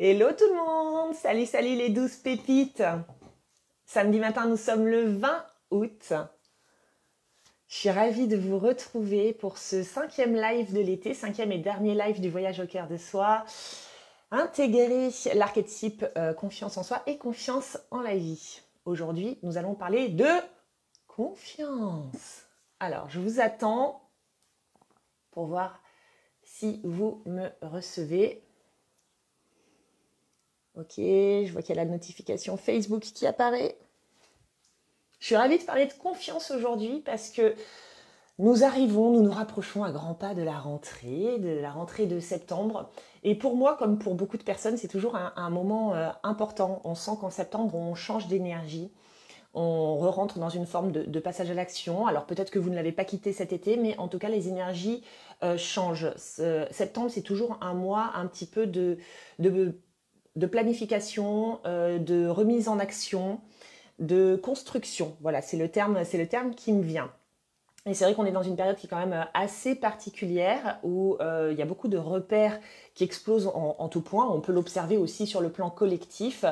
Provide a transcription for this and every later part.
Hello tout le monde! Salut, salut les 12 pépites! Samedi matin, nous sommes le 20 août. Je suis ravie de vous retrouver pour ce 5e live de l'été, 5e et dernier live du voyage au cœur de soi. Intégrer l'archétype confiance en soi et confiance en la vie. Aujourd'hui, nous allons parler de confiance. Alors, je vous attends pour voir si vous me recevez. Ok, je vois qu'il y a la notification Facebook qui apparaît. Je suis ravie de parler de confiance aujourd'hui parce que nous nous rapprochons à grands pas de la rentrée de septembre. Et pour moi, comme pour beaucoup de personnes, c'est toujours un moment important. On sent qu'en septembre, on change d'énergie. On re-rentre dans une forme de passage à l'action. Alors peut-être que vous ne l'avez pas quitté cet été, mais en tout cas, les énergies changent. Septembre, c'est toujours un mois un petit peu de planification, de remise en action, de construction. Voilà, c'est le terme qui me vient. Et c'est vrai qu'on est dans une période qui est quand même assez particulière où il y a beaucoup de repères qui explosent en tout point. On peut l'observer aussi sur le plan collectif.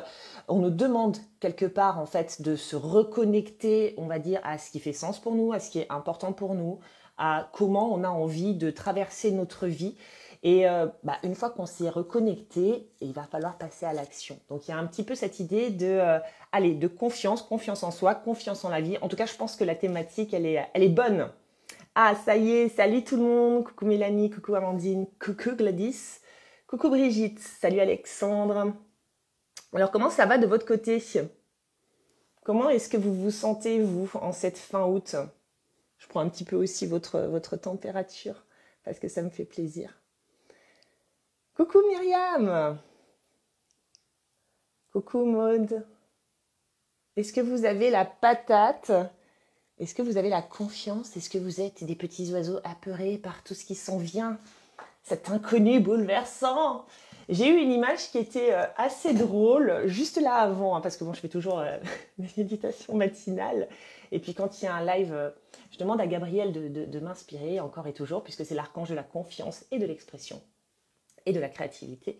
On nous demande quelque part en fait de se reconnecter, on va dire, à ce qui fait sens pour nous, à ce qui est important pour nous, à comment on a envie de traverser notre vie. Et une fois qu'on s'y est reconnecté, il va falloir passer à l'action. Donc il y a un petit peu cette idée de confiance en soi, confiance en la vie. En tout cas, je pense que la thématique, elle est bonne. Ah, ça y est, salut tout le monde. Coucou Mélanie, coucou Amandine, coucou Gladys, coucou Brigitte, salut Alexandre. Alors comment ça va de votre côté? Comment est-ce que vous vous sentez, vous, en cette fin août? Je prends un petit peu aussi votre température parce que ça me fait plaisir. Coucou Myriam. Coucou Maude. Est-ce que vous avez la patate? Est-ce que vous avez la confiance? Est-ce que vous êtes des petits oiseaux apeurés par tout ce qui s'en vient? Cet inconnu bouleversant. J'ai eu une image qui était assez drôle juste là avant, parce que bon, je fais toujours mes méditations matinales. Et puis quand il y a un live, je demande à Gabriel de m'inspirer encore et toujours, puisque c'est l'archange de la confiance et de l'expression et de la créativité.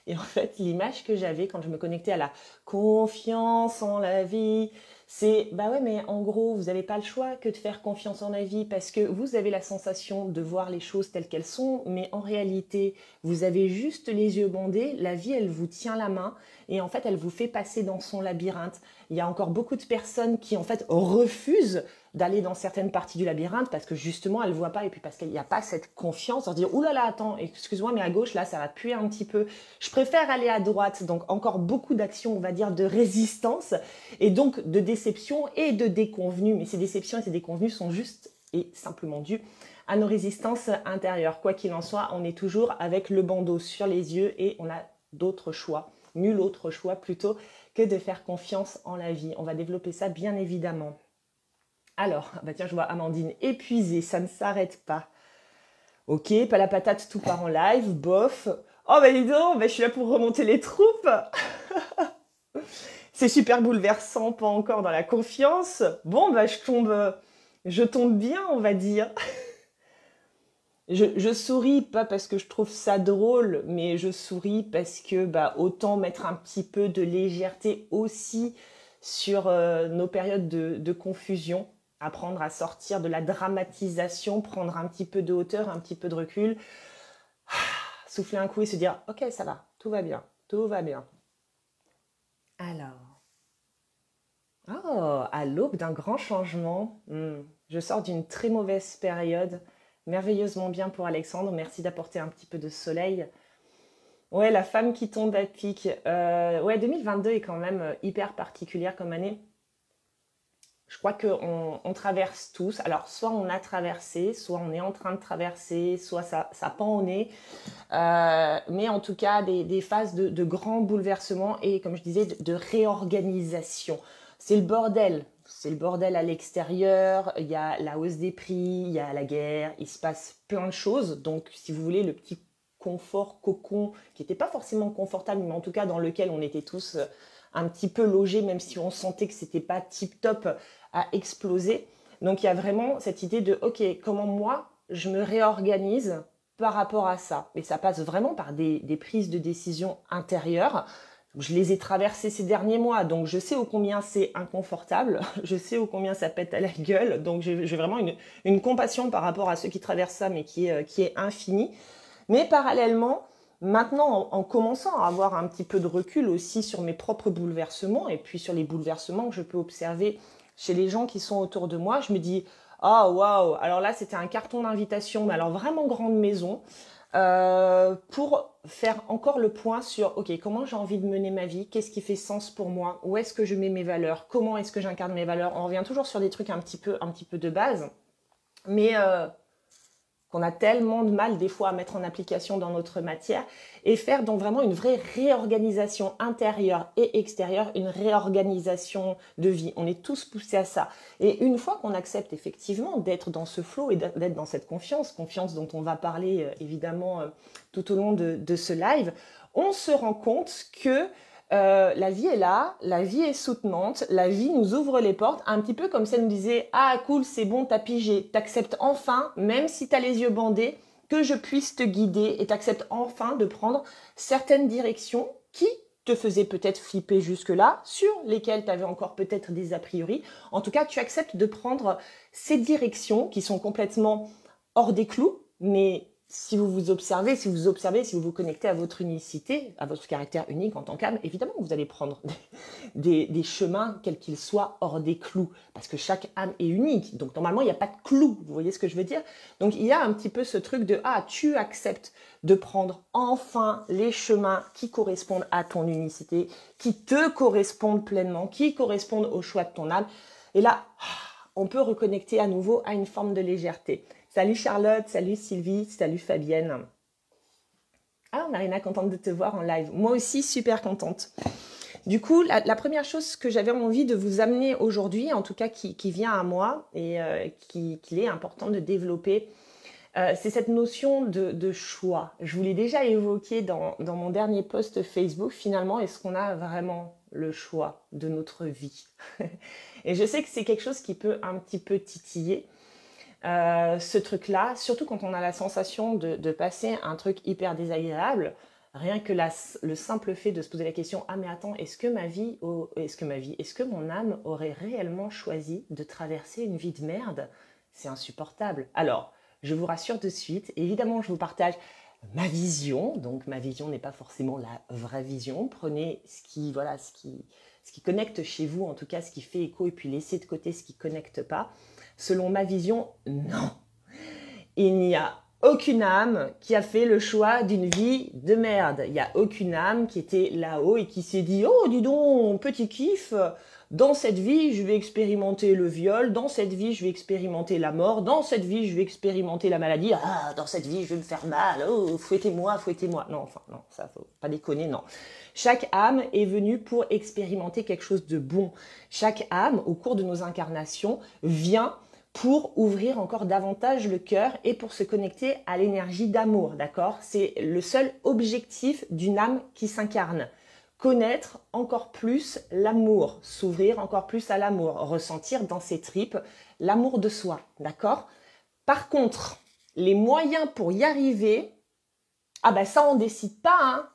Et en fait, l'image que j'avais quand je me connectais à la confiance en la vie, c'est, bah ouais, mais en gros, vous n'avez pas le choix que de faire confiance en la vie parce que vous avez la sensation de voir les choses telles qu'elles sont, mais en réalité, vous avez juste les yeux bandés, la vie, elle vous tient la main et en fait, elle vous fait passer dans son labyrinthe. Il y a encore beaucoup de personnes qui, en fait, refusent d'aller dans certaines parties du labyrinthe parce que justement, elles ne voient pas et puis parce qu'il n'y a pas cette confiance, de dire, oulala, attends, excuse-moi, mais à gauche, là, ça va puer un petit peu. Je préfère aller à droite, donc encore beaucoup d'actions, on va dire, de résistance et donc de déception et de déconvenues. Mais ces déceptions et ces déconvenues sont juste et simplement dues à nos résistances intérieures. Quoi qu'il en soit, on est toujours avec le bandeau sur les yeux et on a d'autres choix, nul autre choix plutôt que de faire confiance en la vie. On va développer ça bien évidemment. Alors, bah tiens, je vois Amandine épuisée, ça ne s'arrête pas. Ok, pas la patate, tout part en live, bof. Oh bah dis donc, bah, je suis là pour remonter les troupes. C'est super bouleversant, pas encore dans la confiance. Bon, bah je tombe bien, on va dire. Je souris pas parce que je trouve ça drôle, mais je souris parce que bah, autant mettre un petit peu de légèreté aussi sur nos périodes de confusion, apprendre à sortir de la dramatisation, prendre un petit peu de hauteur, un petit peu de recul, souffler un coup et se dire « Ok, ça va, tout va bien, tout va bien ». Alors, à l'aube d'un grand changement, je sors d'une très mauvaise période, merveilleusement bien pour Alexandre, merci d'apporter un petit peu de soleil. Ouais, la femme qui tombe à pic. Ouais, 2022 est quand même hyper particulière comme année. Je crois qu'on traverse tous. Alors, soit on a traversé, soit on est en train de traverser, soit ça pend au nez. Mais en tout cas, des phases de grands bouleversements et, comme je disais, de réorganisation. C'est le bordel. C'est le bordel à l'extérieur. Il y a la hausse des prix, il y a la guerre. Il se passe plein de choses. Donc, si vous voulez, le petit confort, cocon, qui n'était pas forcément confortable, mais en tout cas dans lequel on était tous un petit peu logés, même si on sentait que c'était pas tip-top, à exploser. Donc il y a vraiment cette idée de, ok, comment moi je me réorganise par rapport à ça. Mais ça passe vraiment par des prises de décision intérieures. Je les ai traversées ces derniers mois, donc je sais ô combien c'est inconfortable, je sais ô combien ça pète à la gueule, donc j'ai vraiment une compassion par rapport à ceux qui traversent ça, mais qui est infinie. Mais parallèlement, maintenant, en commençant à avoir un petit peu de recul aussi sur mes propres bouleversements, et puis sur les bouleversements que je peux observer chez les gens qui sont autour de moi, je me dis « Ah, waouh !» Alors là, c'était un carton d'invitation, mais alors vraiment grande maison, pour faire encore le point sur « Ok, comment j'ai envie de mener ma vie? Qu'est-ce qui fait sens pour moi? Où est-ce que je mets mes valeurs? Comment est-ce que j'incarne mes valeurs ?» On revient toujours sur des trucs un petit peu de base, mais qu'on a tellement de mal des fois à mettre en application dans notre matière, et faire donc vraiment une vraie réorganisation intérieure et extérieure, une réorganisation de vie. On est tous poussés à ça. Et une fois qu'on accepte effectivement d'être dans ce flow et d'être dans cette confiance dont on va parler évidemment tout au long de ce live, on se rend compte que la vie est là, la vie est soutenante, la vie nous ouvre les portes, un petit peu comme si elle nous disait « Ah cool, c'est bon, t'as pigé, t'acceptes enfin, même si t'as les yeux bandés, que je puisse te guider et t'acceptes enfin de prendre certaines directions qui te faisaient peut-être flipper jusque-là, sur lesquelles tu avais encore peut-être des a priori. En tout cas, tu acceptes de prendre ces directions qui sont complètement hors des clous, mais si vous vous observez, si vous vous connectez à votre unicité, à votre caractère unique en tant qu'âme, évidemment vous allez prendre des chemins, quels qu'ils soient, hors des clous. Parce que chaque âme est unique. Donc normalement, il n'y a pas de clous. Vous voyez ce que je veux dire? Donc il y a un petit peu ce truc de « Ah, tu acceptes de prendre enfin les chemins qui correspondent à ton unicité, qui te correspondent pleinement, qui correspondent au choix de ton âme. » Et là, on peut reconnecter à nouveau à une forme de légèreté. Salut Charlotte, salut Sylvie, salut Fabienne. Ah, Marina, contente de te voir en live. Moi aussi, super contente. Du coup, la première chose que j'avais envie de vous amener aujourd'hui, en tout cas qui vient à moi et qu'il est important de développer, c'est cette notion de choix. Je vous l'ai déjà évoqué dans mon dernier post Facebook. Finalement, est-ce qu'on a vraiment le choix de notre vie? Et je sais que c'est quelque chose qui peut un petit peu titiller. Ce truc-là, surtout quand on a la sensation de passer un truc hyper désagréable, rien que le simple fait de se poser la question « Ah mais attends, est-ce que mon âme aurait réellement choisi de traverser une vie de merde ?» C'est insupportable. Alors, je vous rassure de suite, évidemment je vous partage ma vision, donc ma vision n'est pas forcément la vraie vision. Prenez ce qui connecte chez vous, en tout cas ce qui fait écho, et puis laissez de côté ce qui ne connecte pas. Selon ma vision, non. Il n'y a aucune âme qui a fait le choix d'une vie de merde. Il n'y a aucune âme qui était là-haut et qui s'est dit « Oh, dis donc, petit kiff, dans cette vie, je vais expérimenter le viol, dans cette vie, je vais expérimenter la mort, dans cette vie, je vais expérimenter la maladie, ah, dans cette vie, je vais me faire mal, oh, fouettez-moi, fouettez-moi. » Non, enfin, non, ça, faut pas déconner, non. Chaque âme est venue pour expérimenter quelque chose de bon. Chaque âme, au cours de nos incarnations, vient pour ouvrir encore davantage le cœur et pour se connecter à l'énergie d'amour, d'accord? C'est le seul objectif d'une âme qui s'incarne. Connaître encore plus l'amour, s'ouvrir encore plus à l'amour, ressentir dans ses tripes l'amour de soi, d'accord? Par contre, les moyens pour y arriver, ah ben ça on décide pas, hein.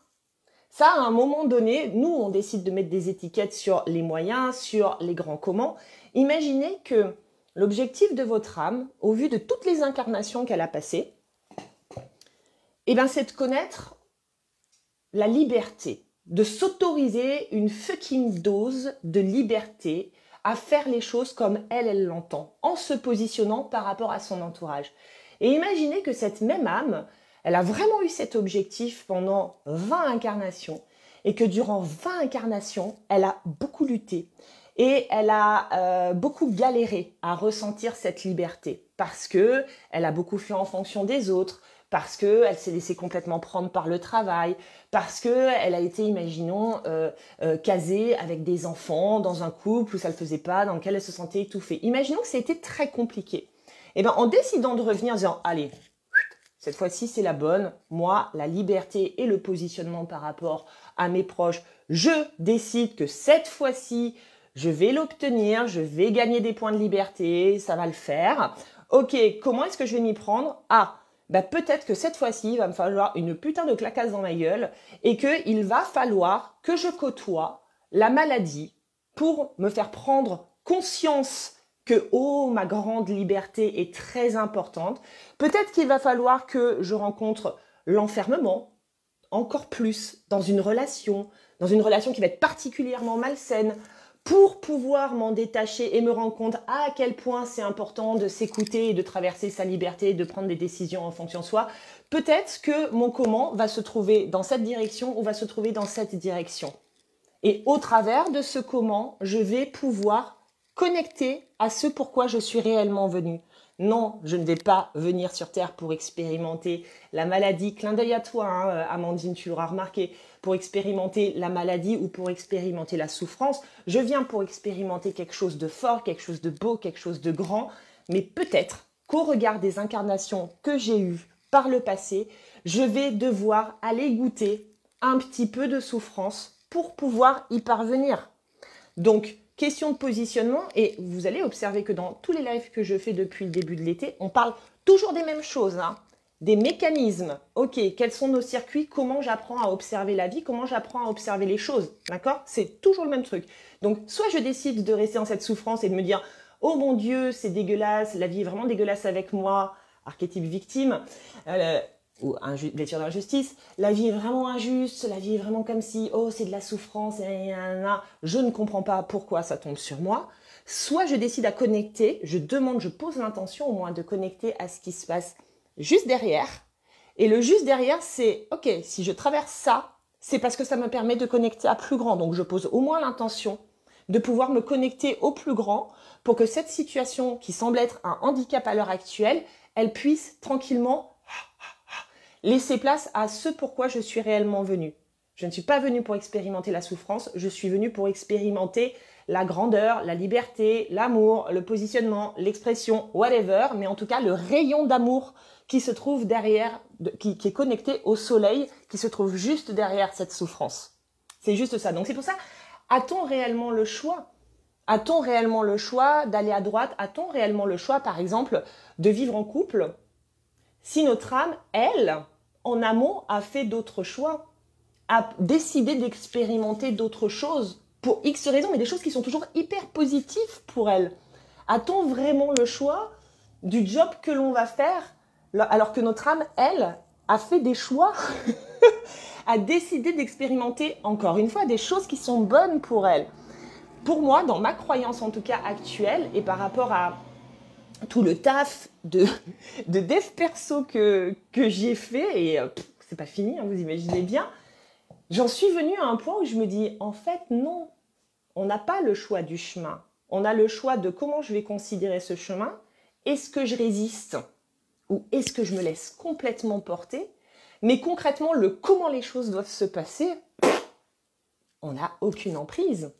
Ça, à un moment donné, nous, on décide de mettre des étiquettes sur les moyens, sur les grands comment. Imaginez que l'objectif de votre âme, au vu de toutes les incarnations qu'elle a passées, eh ben, c'est de connaître la liberté, de s'autoriser une fucking dose de liberté à faire les choses comme elle l'entend, en se positionnant par rapport à son entourage. Et imaginez que cette même âme, elle a vraiment eu cet objectif pendant 20 incarnations et que durant 20 incarnations, elle a beaucoup lutté. Et elle a beaucoup galéré à ressentir cette liberté parce que elle a beaucoup fait en fonction des autres, parce qu'elle s'est laissée complètement prendre par le travail, parce qu'elle a été, imaginons, casée avec des enfants dans un couple où ça ne le faisait pas, dans lequel elle se sentait étouffée. Imaginons que ça a été très compliqué. Et bien, en décidant de revenir en disant « Allez, cette fois-ci, c'est la bonne. Moi, la liberté et le positionnement par rapport à mes proches, je décide que cette fois-ci, je vais l'obtenir, je vais gagner des points de liberté, ça va le faire. Ok, comment est-ce que je vais m'y prendre? Ah, bah peut-être que cette fois-ci, il va me falloir une putain de claquasse dans ma gueule et qu'il va falloir que je côtoie la maladie pour me faire prendre conscience que, oh, ma grande liberté est très importante. Peut-être qu'il va falloir que je rencontre l'enfermement, encore plus, dans une relation qui va être particulièrement malsaine, pour pouvoir m'en détacher et me rendre compte à quel point c'est important de s'écouter et de traverser sa liberté, de prendre des décisions en fonction de soi. Peut-être que mon comment va se trouver dans cette direction ou va se trouver dans cette direction. Et au travers de ce comment, je vais pouvoir connecter à ce pourquoi je suis réellement venue. Non, je ne vais pas venir sur Terre pour expérimenter la maladie. Clin d'œil à toi, hein, Amandine, tu l'auras remarqué. Pour expérimenter la maladie ou pour expérimenter la souffrance. Je viens pour expérimenter quelque chose de fort, quelque chose de beau, quelque chose de grand. Mais peut-être qu'au regard des incarnations que j'ai eues par le passé, je vais devoir aller goûter un petit peu de souffrance pour pouvoir y parvenir. Donc, question de positionnement, et vous allez observer que dans tous les lives que je fais depuis le début de l'été, on parle toujours des mêmes choses, hein. Des mécanismes. Ok, quels sont nos circuits? Comment j'apprends à observer la vie? Comment j'apprends à observer les choses? D'accord? C'est toujours le même truc. Donc, soit je décide de rester dans cette souffrance et de me dire « Oh mon Dieu, c'est dégueulasse, la vie est vraiment dégueulasse avec moi », archétype victime, ou blessure d'injustice, la vie est vraiment injuste, la vie est vraiment comme si, oh, c'est de la souffrance, je ne comprends pas pourquoi ça tombe sur moi. Soit je décide à connecter, je pose l'intention au moins de connecter à ce qui se passe juste derrière. Et le juste derrière, c'est, ok, si je traverse ça, c'est parce que ça me permet de connecter à plus grand. Donc je pose au moins l'intention de pouvoir me connecter au plus grand pour que cette situation qui semble être un handicap à l'heure actuelle, elle puisse tranquillement laisser place à ce pourquoi je suis réellement venue. Je ne suis pas venue pour expérimenter la souffrance, je suis venue pour expérimenter la grandeur, la liberté, l'amour, le positionnement, l'expression, whatever, mais en tout cas le rayon d'amour qui se trouve derrière, qui est connecté au soleil, qui se trouve juste derrière cette souffrance. C'est juste ça. Donc c'est pour ça, a-t-on réellement le choix? A-t-on réellement le choix d'aller à droite? A-t-on réellement le choix, par exemple, de vivre en couple si notre âme, elle, en amont, a fait d'autres choix, a décidé d'expérimenter d'autres choses pour X raisons, mais des choses qui sont toujours hyper positives pour elle? A-t-on vraiment le choix du job que l'on va faire alors que notre âme, elle, a fait des choix, a décidé d'expérimenter, encore une fois, des choses qui sont bonnes pour elle? Pour moi, dans ma croyance en tout cas actuelle, et par rapport à tout le taf de dev perso que j'ai fait, et c'est pas fini, hein, vous imaginez bien, j'en suis venue à un point où je me dis, en fait, non, on n'a pas le choix du chemin. On a le choix de comment je vais considérer ce chemin. Est-ce que je résiste ou est-ce que je me laisse complètement porter? Mais concrètement, le comment les choses doivent se passer, on n'a aucune emprise.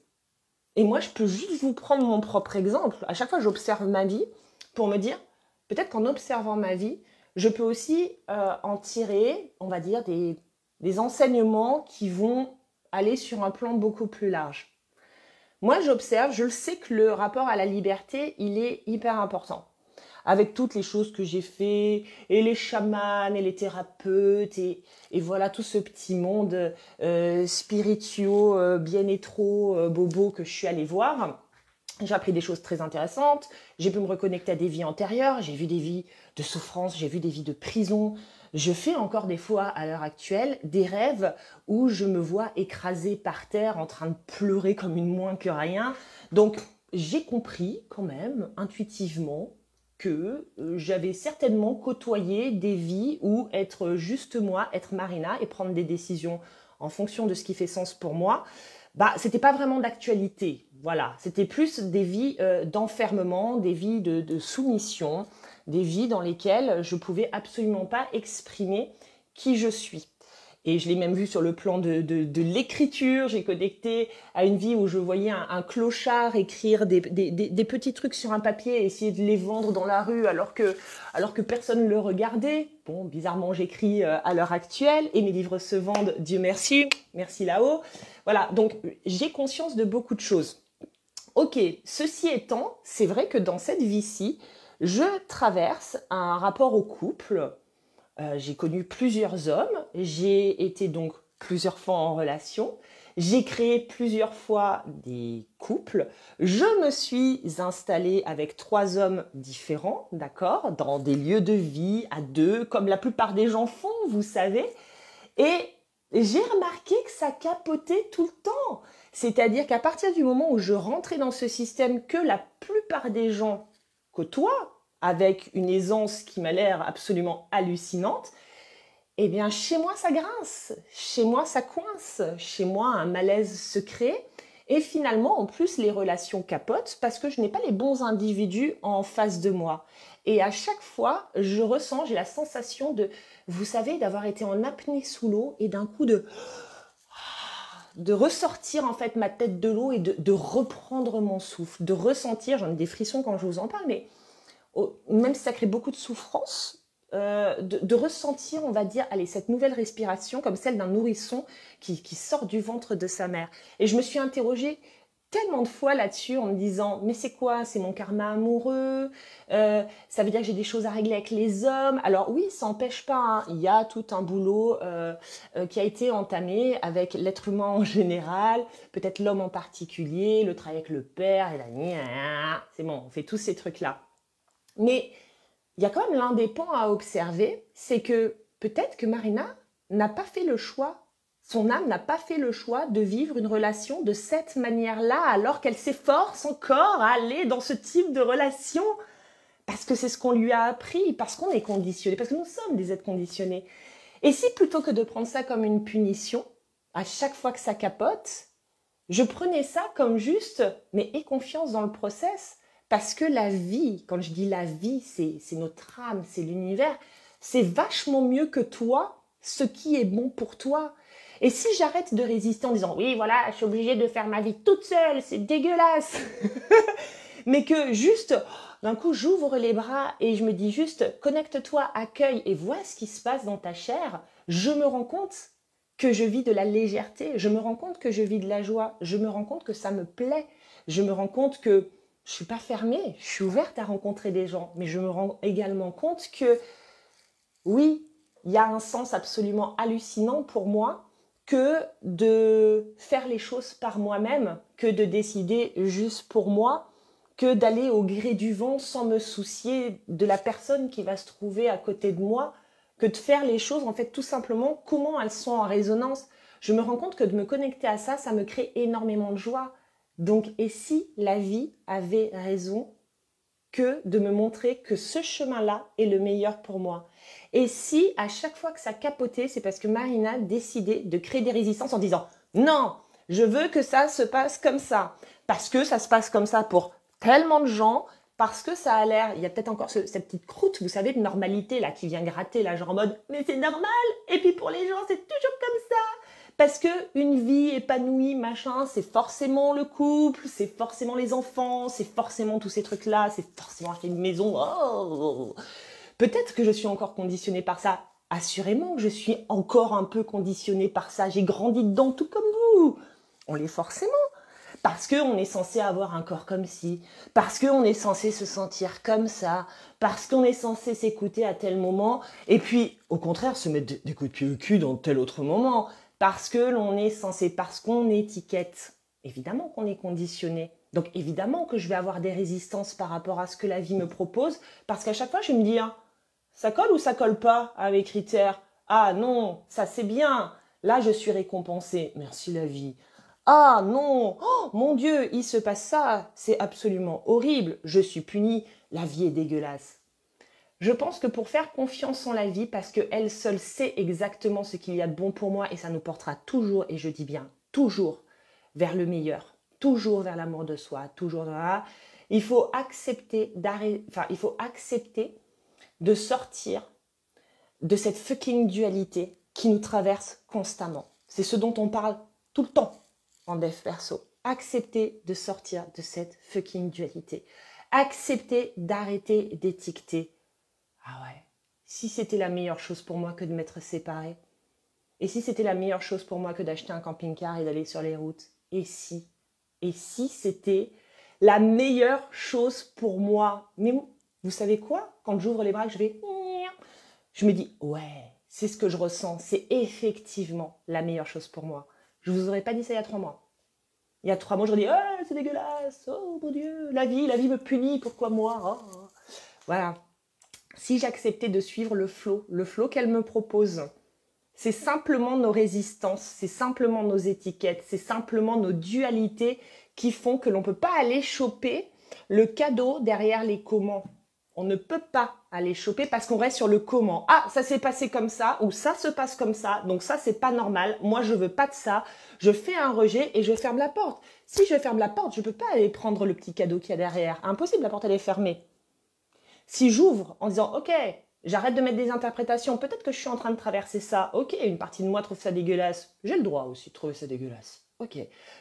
Et moi, je peux juste vous prendre mon propre exemple. À chaque fois, j'observe ma vie pour me dire, peut-être qu'en observant ma vie, je peux aussi en tirer, on va dire, des enseignements qui vont aller sur un plan beaucoup plus large. Moi, j'observe, je le sais que le rapport à la liberté, il est hyper important. Avec toutes les choses que j'ai fait, et les chamans, et les thérapeutes, et voilà tout ce petit monde spirituel, bien et trop bobo que je suis allée voir. J'ai appris des choses très intéressantes, j'ai pu me reconnecter à des vies antérieures, j'ai vu des vies de souffrance, j'ai vu des vies de prison. Je fais encore des fois, à l'heure actuelle, des rêves où je me vois écrasée par terre en train de pleurer comme une moins que rien. Donc, j'ai compris quand même, intuitivement, que j'avais certainement côtoyé des vies où être juste moi, être Marina et prendre des décisions en fonction de ce qui fait sens pour moi, c'était pas vraiment d'actualité. Voilà, c'était plus des vies d'enfermement, des vies de soumission, des vies dans lesquelles je pouvais absolument pas exprimer qui je suis. Et je l'ai même vu sur le plan de l'écriture. J'ai connecté à une vie où je voyais un clochard écrire des petits trucs sur un papier et essayer de les vendre dans la rue alors que personne ne le regardait. Bon, bizarrement, j'écris à l'heure actuelle et mes livres se vendent, Dieu merci, merci là-haut. Voilà, donc j'ai conscience de beaucoup de choses. Ok, ceci étant, c'est vrai que dans cette vie-ci, je traverse un rapport au couple j'ai connu plusieurs hommes, j'ai été donc plusieurs fois en relation, j'ai créé plusieurs fois des couples, je me suis installée avec 3 hommes différents, d'accord, dans des lieux de vie, à 2, comme la plupart des gens font, vous savez, et j'ai remarqué que ça capotait tout le temps. C'est-à-dire qu'à partir du moment où je rentrais dans ce système que la plupart des gens côtoient, avec une aisance qui m'a l'air absolument hallucinante, eh bien, chez moi, ça grince, chez moi, ça coince, chez moi, un malaise se crée. Et finalement, en plus, les relations capotent parce que je n'ai pas les bons individus en face de moi. Et à chaque fois, je ressens, j'ai la sensation de, vous savez, d'avoir été en apnée sous l'eau et d'un coup de ressortir en fait ma tête de l'eau et de reprendre mon souffle, de ressentir, j'en ai des frissons quand je vous en parle, mais même si ça crée beaucoup de souffrance, de ressentir, on va dire, allez, cette nouvelle respiration comme celle d'un nourrisson qui sort du ventre de sa mère. Et je me suis interrogée tellement de fois là-dessus en me disant, mais c'est quoi? C'est mon karma amoureux? Ça veut dire que j'ai des choses à régler avec les hommes? Alors oui, ça n'empêche pas, hein. Il y a tout un boulot qui a été entamé avec l'être humain en général, peut-être l'homme en particulier, le travail avec le père, et c'est bon, on fait tous ces trucs-là. Mais il y a quand même l'un des points à observer, c'est que peut-être que Marina n'a pas fait le choix, son âme n'a pas fait le choix de vivre une relation de cette manière-là, alors qu'elle s'efforce encore à aller dans ce type de relation, parce que c'est ce qu'on lui a appris, parce qu'on est conditionné, parce que nous sommes des êtres conditionnés. Et si plutôt que de prendre ça comme une punition, à chaque fois que ça capote, je prenais ça comme juste, mais aie confiance dans le process, parce que la vie, quand je dis la vie, c'est notre âme, c'est l'univers, c'est vachement mieux que toi, ce qui est bon pour toi. Et si j'arrête de résister en disant, oui, voilà, je suis obligée de faire ma vie toute seule, c'est dégueulasse, mais que juste, d'un coup, j'ouvre les bras et je me dis juste, connecte-toi, accueille et vois ce qui se passe dans ta chair, je me rends compte que je vis de la légèreté, je me rends compte que je vis de la joie, je me rends compte que ça me plaît, je me rends compte que je suis pas fermée, je suis ouverte à rencontrer des gens, mais je me rends également compte que oui, il y a un sens absolument hallucinant pour moi que de faire les choses par moi-même, que de décider juste pour moi, que d'aller au gré du vent sans me soucier de la personne qui va se trouver à côté de moi, que de faire les choses en fait tout simplement comment elles sont en résonance. Je me rends compte que de me connecter à ça, ça me crée énormément de joie. Donc, et si la vie avait raison que de me montrer que ce chemin-là est le meilleur pour moi? Et si à chaque fois que ça capotait, c'est parce que Marina décidait de créer des résistances en disant non, je veux que ça se passe comme ça, parce que ça se passe comme ça pour tellement de gens, parce que ça a l'air, il y a peut-être encore cette petite croûte, vous savez, de normalité là qui vient gratter là, genre en mode mais c'est normal, et puis pour les gens c'est toujours comme ça. Parce que une vie épanouie, machin, c'est forcément le couple, c'est forcément les enfants, c'est forcément tous ces trucs-là, c'est forcément acheter une maison. Oh, peut-être que je suis encore conditionnée par ça. Assurément que je suis encore un peu conditionnée par ça. J'ai grandi dedans tout comme vous. On l'est forcément. Parce qu'on est censé avoir un corps comme ci, parce qu'on est censé se sentir comme ça, parce qu'on est censé s'écouter à tel moment, et puis au contraire se mettre des coups de pied au cul dans tel autre moment, parce que l'on est censé, parce qu'on étiquette. Évidemment qu'on est conditionné. Donc évidemment que je vais avoir des résistances par rapport à ce que la vie me propose, parce qu'à chaque fois je vais me dire, ça colle ou ça colle pas à mes critères? Ah non, ça c'est bien. Là je suis récompensée. Merci la vie. Ah non, oh mon Dieu, il se passe ça, c'est absolument horrible, je suis punie, la vie est dégueulasse. Je pense que pour faire confiance en la vie, parce qu'elle seule sait exactement ce qu'il y a de bon pour moi et ça nous portera toujours, et je dis bien toujours, vers le meilleur, toujours vers l'amour de soi, toujours dans la... Il faut accepter il faut accepter de sortir de cette fucking dualité qui nous traverse constamment. C'est ce dont on parle tout le temps en dev perso. Accepter de sortir de cette fucking dualité. Accepter d'arrêter d'étiqueter. Ah ouais, si c'était la meilleure chose pour moi que de m'être séparée, et si c'était la meilleure chose pour moi que d'acheter un camping-car et d'aller sur les routes, et si c'était la meilleure chose pour moi, mais vous savez quoi? Quand j'ouvre les bras, je vais... je me dis, ouais, c'est ce que je ressens, c'est effectivement la meilleure chose pour moi. Je ne vous aurais pas dit ça il y a 3 mois. Il y a 3 mois, j'aurais dit, oh, c'est dégueulasse, oh mon Dieu, la vie me punit, pourquoi moi? Oh. Voilà. Si j'acceptais de suivre le flow qu'elle me propose, c'est simplement nos résistances, c'est simplement nos étiquettes, c'est simplement nos dualités qui font que l'on ne peut pas aller choper le cadeau derrière les comment. On ne peut pas aller choper parce qu'on reste sur le comment. Ah, ça s'est passé comme ça ou ça se passe comme ça, donc ça c'est pas normal. Moi je veux pas de ça. Je fais un rejet et je ferme la porte. Si je ferme la porte, je peux pas aller prendre le petit cadeau qu'il y a derrière. Impossible, la porte elle est fermée. Si j'ouvre en disant ok, j'arrête de mettre des interprétations, peut-être que je suis en train de traverser ça. Ok, une partie de moi trouve ça dégueulasse. J'ai le droit aussi de trouver ça dégueulasse. Ok.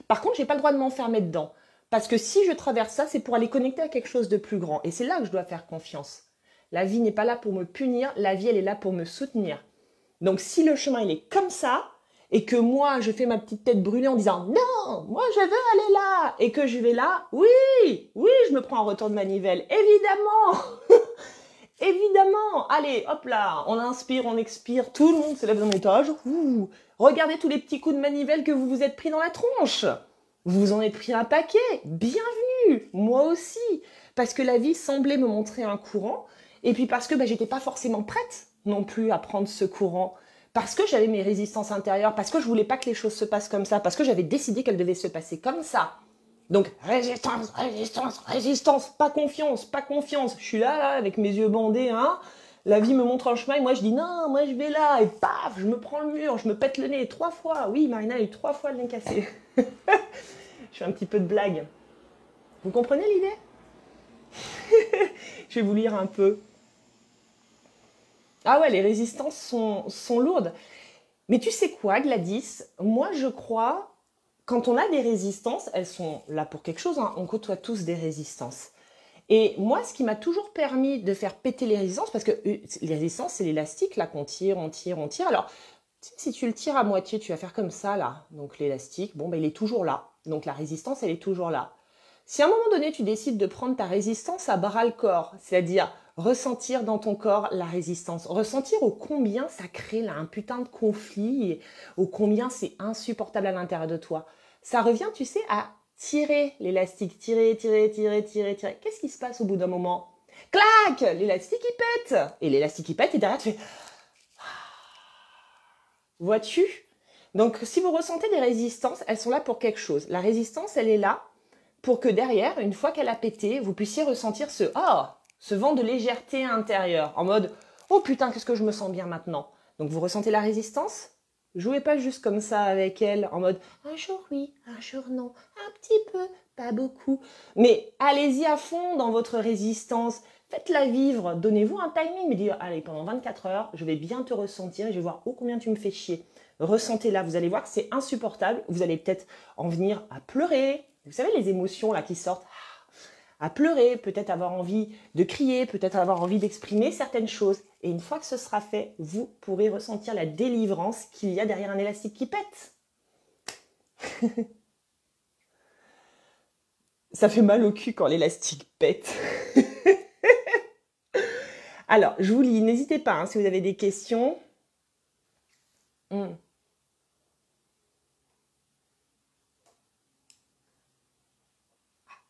Par contre, j'ai pas le droit de m'enfermer dedans. Parce que si je traverse ça, c'est pour aller connecter à quelque chose de plus grand. Et c'est là que je dois faire confiance. La vie n'est pas là pour me punir, la vie, elle est là pour me soutenir. Donc si le chemin, il est comme ça, et que moi, je fais ma petite tête brûlée en disant « Non, moi, je veux aller là !» et que je vais là, oui, je me prends un retour de manivelle, évidemment. Évidemment. Allez, hop là, on inspire, on expire, tout le monde se lève d'un étage. Ouh, regardez tous les petits coups de manivelle que vous vous êtes pris dans la tronche. Vous vous en êtes pris un paquet. Bienvenue, moi aussi. Parce que la vie semblait me montrer un courant. Et puis parce que j'étais pas forcément prête non plus à prendre ce courant. Parce que j'avais mes résistances intérieures. Parce que je voulais pas que les choses se passent comme ça. Parce que j'avais décidé qu'elles devaient se passer comme ça. Donc, résistance, résistance, résistance, pas confiance, pas confiance. Je suis là, avec mes yeux bandés, hein. La vie me montre un chemin et moi je dis non, moi je vais là. Et paf, je me prends le mur, je me pète le nez 3 fois. Oui, Marina a eu 3 fois le nez cassé. Je fais un petit peu de blague. Vous comprenez l'idée? Je vais vous lire un peu. Ah ouais, les résistances sont lourdes. Mais tu sais quoi, Gladys? Moi je crois... Quand on a des résistances, elles sont là pour quelque chose, hein. On côtoie tous des résistances. Et moi, ce qui m'a toujours permis de faire péter les résistances, parce que les résistances, c'est l'élastique, là, qu'on tire, on tire, on tire. Alors, si tu le tires à moitié, tu vas faire comme ça, là. Donc, l'élastique, bon, il est toujours là. Donc, la résistance, elle est toujours là. Si à un moment donné, tu décides de prendre ta résistance à bras-le-corps, c'est-à-dire ressentir dans ton corps la résistance, ressentir au combien ça crée là un putain de conflit, et au combien c'est insupportable à l'intérieur de toi. Ça revient, tu sais, à tirer l'élastique, tirer. Qu'est-ce qui se passe au bout d'un moment? Clac! L'élastique, il pète! Et l'élastique, il pète, et derrière, tu fais... Vois-tu? Donc, si vous ressentez des résistances, elles sont là pour quelque chose. La résistance, elle est là pour que derrière, une fois qu'elle a pété, vous puissiez ressentir ce vent de légèreté intérieure, en mode « Oh putain, qu'est-ce que je me sens bien maintenant ?» Donc vous ressentez la résistance? Jouez pas juste comme ça avec elle, en mode « Un jour oui, un jour non, un petit peu, pas beaucoup. » Mais allez-y à fond dans votre résistance, faites-la vivre, donnez-vous un timing, mais dire « Allez, pendant 24 heures, je vais bien te ressentir et je vais voir combien tu me fais chier. » Ressentez-la, vous allez voir que c'est insupportable, vous allez peut-être en venir à pleurer. Vous savez, les émotions là qui sortent, à pleurer, peut-être avoir envie de crier, peut-être avoir envie d'exprimer certaines choses. Et une fois que ce sera fait, vous pourrez ressentir la délivrance qu'il y a derrière un élastique qui pète. Ça fait mal au cul quand l'élastique pète. Alors, je vous lis, n'hésitez pas hein, si vous avez des questions.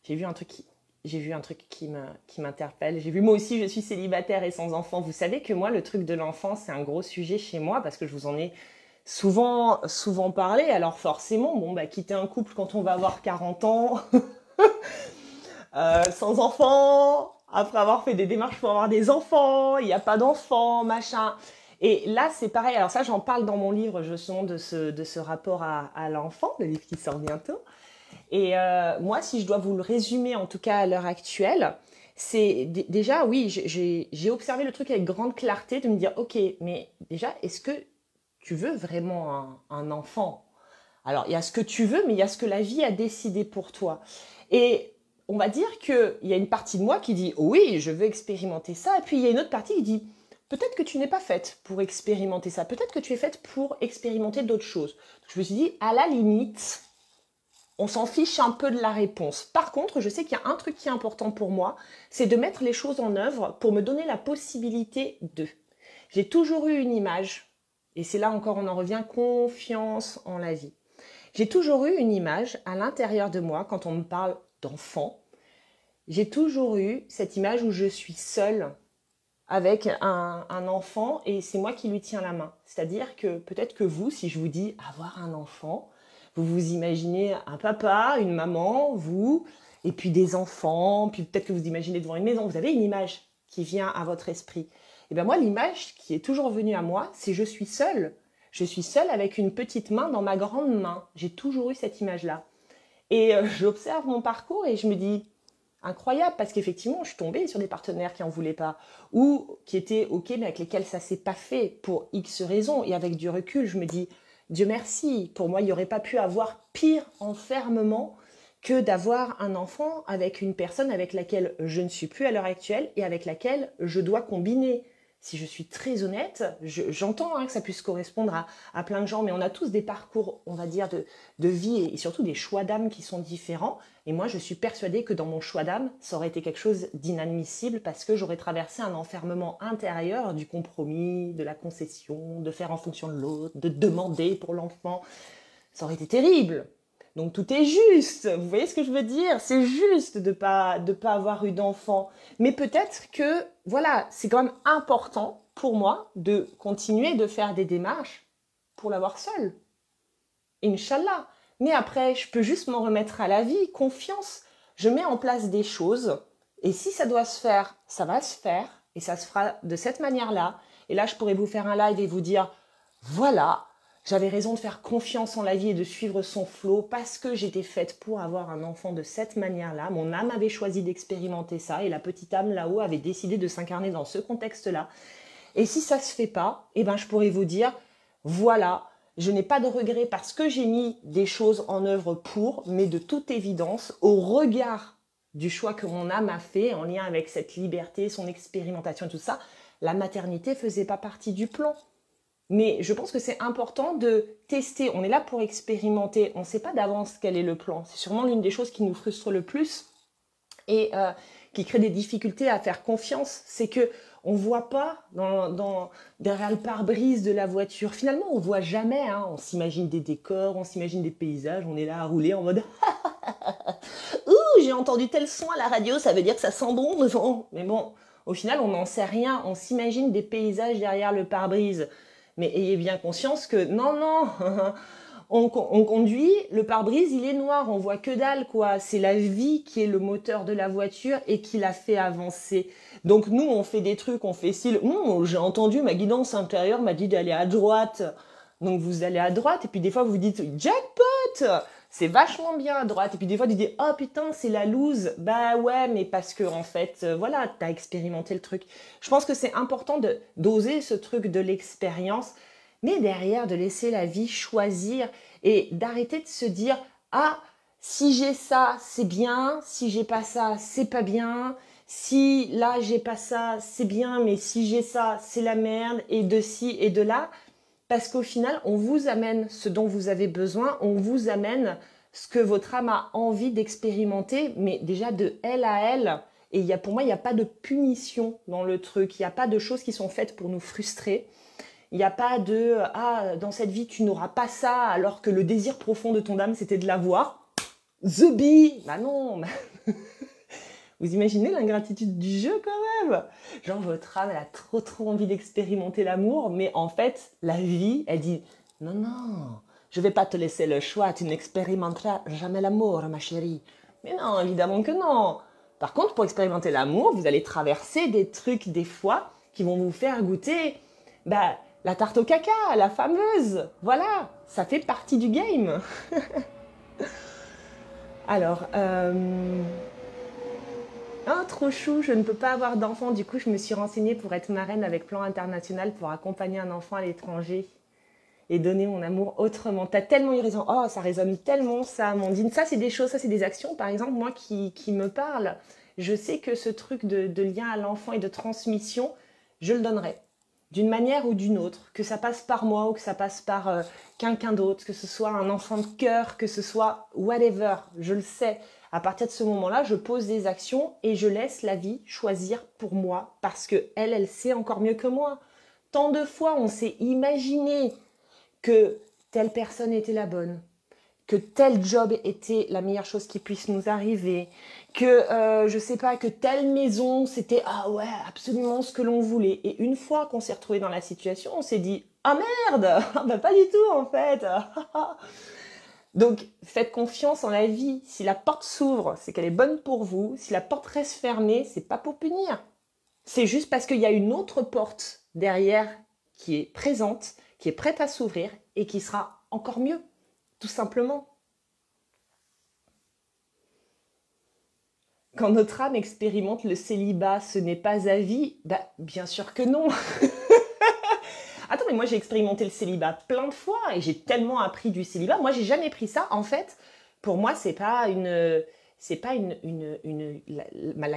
J'ai vu un truc qui m'interpelle. J'ai vu, moi aussi, je suis célibataire et sans enfant. Vous savez que moi, le truc de l'enfant, c'est un gros sujet chez moi parce que je vous en ai souvent parlé. Alors forcément, quitter un couple quand on va avoir 40 ans, sans enfant, après avoir fait des démarches pour avoir des enfants, il n'y a pas d'enfants, machin. Et là, c'est pareil. Alors ça, j'en parle dans mon livre, justement, de ce rapport à l'enfant, le livre qui sort bientôt. Et moi, si je dois vous le résumer, en tout cas à l'heure actuelle, c'est déjà, oui, j'ai observé le truc avec grande clarté de me dire, ok, mais déjà, est-ce que tu veux vraiment un enfant? Alors, il y a ce que tu veux, mais il y a ce que la vie a décidé pour toi. Et on va dire qu'il y a une partie de moi qui dit, oui, je veux expérimenter ça. Et puis, il y a une autre partie qui dit, peut-être que tu n'es pas faite pour expérimenter ça. Peut-être que tu es faite pour expérimenter d'autres choses. Donc, je me suis dit, à la limite... On s'en fiche un peu de la réponse. Par contre, je sais qu'il y a un truc qui est important pour moi, c'est de mettre les choses en œuvre pour me donner la possibilité de. J'ai toujours eu une image, et c'est là encore on en revient, confiance en la vie. J'ai toujours eu une image à l'intérieur de moi, quand on me parle d'enfant, j'ai toujours eu cette image où je suis seule avec un enfant et c'est moi qui lui tiens la main. C'est-à-dire que peut-être que vous, si je vous dis avoir un enfant, vous vous imaginez un papa, une maman, vous, et puis des enfants, puis peut-être que vous imaginez devant une maison. Vous avez une image qui vient à votre esprit. Et bien moi, l'image qui est toujours venue à moi, c'est je suis seule. Je suis seule avec une petite main dans ma grande main. J'ai toujours eu cette image-là. Et j'observe mon parcours et je me dis, incroyable, parce qu'effectivement, je suis tombée sur des partenaires qui n'en voulaient pas, ou qui étaient OK, mais avec lesquels ça s'est pas fait pour X raisons. Et avec du recul, je me dis, Dieu merci, pour moi, il n'y aurait pas pu avoir pire enfermement que d'avoir un enfant avec une personne avec laquelle je ne suis plus à l'heure actuelle et avec laquelle je dois combiner. Si je suis très honnête, j'entends que ça puisse correspondre à plein de gens, mais on a tous des parcours, on va dire, de vie et surtout des choix d'âme qui sont différents. Et moi, je suis persuadée que dans mon choix d'âme, ça aurait été quelque chose d'inadmissible parce que j'aurais traversé un enfermement intérieur du compromis, de la concession, de faire en fonction de l'autre, de demander pour l'enfant. Ça aurait été terrible. Donc tout est juste, vous voyez ce que je veux dire? C'est juste de pas avoir eu d'enfant. Mais peut-être que, voilà, c'est quand même important pour moi de continuer de faire des démarches pour l'avoir seul. Inch'Allah. Mais après, je peux juste m'en remettre à la vie, confiance. Je mets en place des choses et si ça doit se faire, ça va se faire et ça se fera de cette manière-là. Et là, je pourrais vous faire un live et vous dire, voilà, j'avais raison de faire confiance en la vie et de suivre son flot parce que j'étais faite pour avoir un enfant de cette manière-là. Mon âme avait choisi d'expérimenter ça et la petite âme là-haut avait décidé de s'incarner dans ce contexte-là. Et si ça se fait pas, eh ben, je pourrais vous dire, voilà, je n'ai pas de regret parce que j'ai mis des choses en œuvre pour, mais de toute évidence, au regard du choix que mon âme a fait en lien avec cette liberté, son expérimentation et tout ça, la maternité faisait pas partie du plan. Mais je pense que c'est important de tester. On est là pour expérimenter. On ne sait pas d'avance quel est le plan. C'est sûrement l'une des choses qui nous frustre le plus et qui crée des difficultés à faire confiance. C'est que on voit pas derrière le pare-brise de la voiture. Finalement, on voit jamais. Hein. On s'imagine des décors, on s'imagine des paysages. On est là à rouler en mode ouh, j'ai entendu tel son à la radio, ça veut dire que ça sent bon. Mais bon, au final, on n'en sait rien. On s'imagine des paysages derrière le pare-brise. Mais ayez bien conscience que non, on conduit, le pare-brise, il est noir, on voit que dalle, quoi. C'est la vie qui est le moteur de la voiture et qui la fait avancer. Donc nous, on fait des trucs, on fait style, j'ai entendu, ma guidance intérieure m'a dit d'aller à droite. Donc vous allez à droite et puis des fois vous dites jackpot, c'est vachement bien à droite. Et puis des fois tu dis oh putain c'est la loose. Bah ouais mais parce que en fait voilà t'as expérimenté le truc. Je pense que c'est important d'oser ce truc de l'expérience, mais derrière de laisser la vie choisir et d'arrêter de se dire ah si j'ai ça c'est bien, si j'ai pas ça c'est pas bien. Si là j'ai pas ça c'est bien, mais si j'ai ça c'est la merde et de ci et de là. Parce qu'au final, on vous amène ce dont vous avez besoin, on vous amène ce que votre âme a envie d'expérimenter, mais déjà de elle à elle. Et pour moi, il n'y a pas de punition dans le truc, il n'y a pas de choses qui sont faites pour nous frustrer. Il n'y a pas de « Ah, dans cette vie, tu n'auras pas ça », alors que le désir profond de ton âme, c'était de l'avoir. Zubi. Bah non. Vous imaginez l'ingratitude du jeu quand même? Genre votre âme, elle a trop envie d'expérimenter l'amour, mais en fait, la vie, elle dit « Non, je vais pas te laisser le choix, tu n'expérimenteras jamais l'amour, ma chérie. » Mais non, évidemment que non. Par contre, pour expérimenter l'amour, vous allez traverser des trucs, des fois, qui vont vous faire goûter la tarte au caca, la fameuse. Voilà, ça fait partie du game. Alors, oh, trop chou, je ne peux pas avoir d'enfant. Du coup, je me suis renseignée pour être marraine avec Plan International pour accompagner un enfant à l'étranger et donner mon amour autrement. T'as tellement eu raison. Oh, ça résonne tellement, ça, Amandine. Ça, c'est des choses, ça, c'est des actions, par exemple, moi, qui me parlent. Je sais que ce truc de lien à l'enfant et de transmission, je le donnerai. D'une manière ou d'une autre. Que ça passe par moi ou que ça passe par quelqu'un d'autre. Que ce soit un enfant de cœur, que ce soit whatever. Je le sais. À partir de ce moment-là, je pose des actions et je laisse la vie choisir pour moi parce que elle sait encore mieux que moi. tant de fois on s'est imaginé que telle personne était la bonne, que tel job était la meilleure chose qui puisse nous arriver, que, je sais pas, que telle maison, c'était, ah ouais, absolument ce que l'on voulait. Et une fois qu'on s'est retrouvé dans la situation, on s'est dit, ah merde, bah pas du tout en fait. Donc, faites confiance en la vie. Si la porte s'ouvre, c'est qu'elle est bonne pour vous. Si la porte reste fermée, c'est pas pour punir. C'est juste parce qu'il y a une autre porte derrière qui est présente, qui est prête à s'ouvrir et qui sera encore mieux, tout simplement. Quand notre âme expérimente le célibat, ce n'est pas à vie? Bah, bien sûr que non. Attends, mais moi j'ai expérimenté le célibat plein de fois et j'ai tellement appris du célibat. Moi, j'ai jamais pris ça. En fait, pour moi, c'est pas la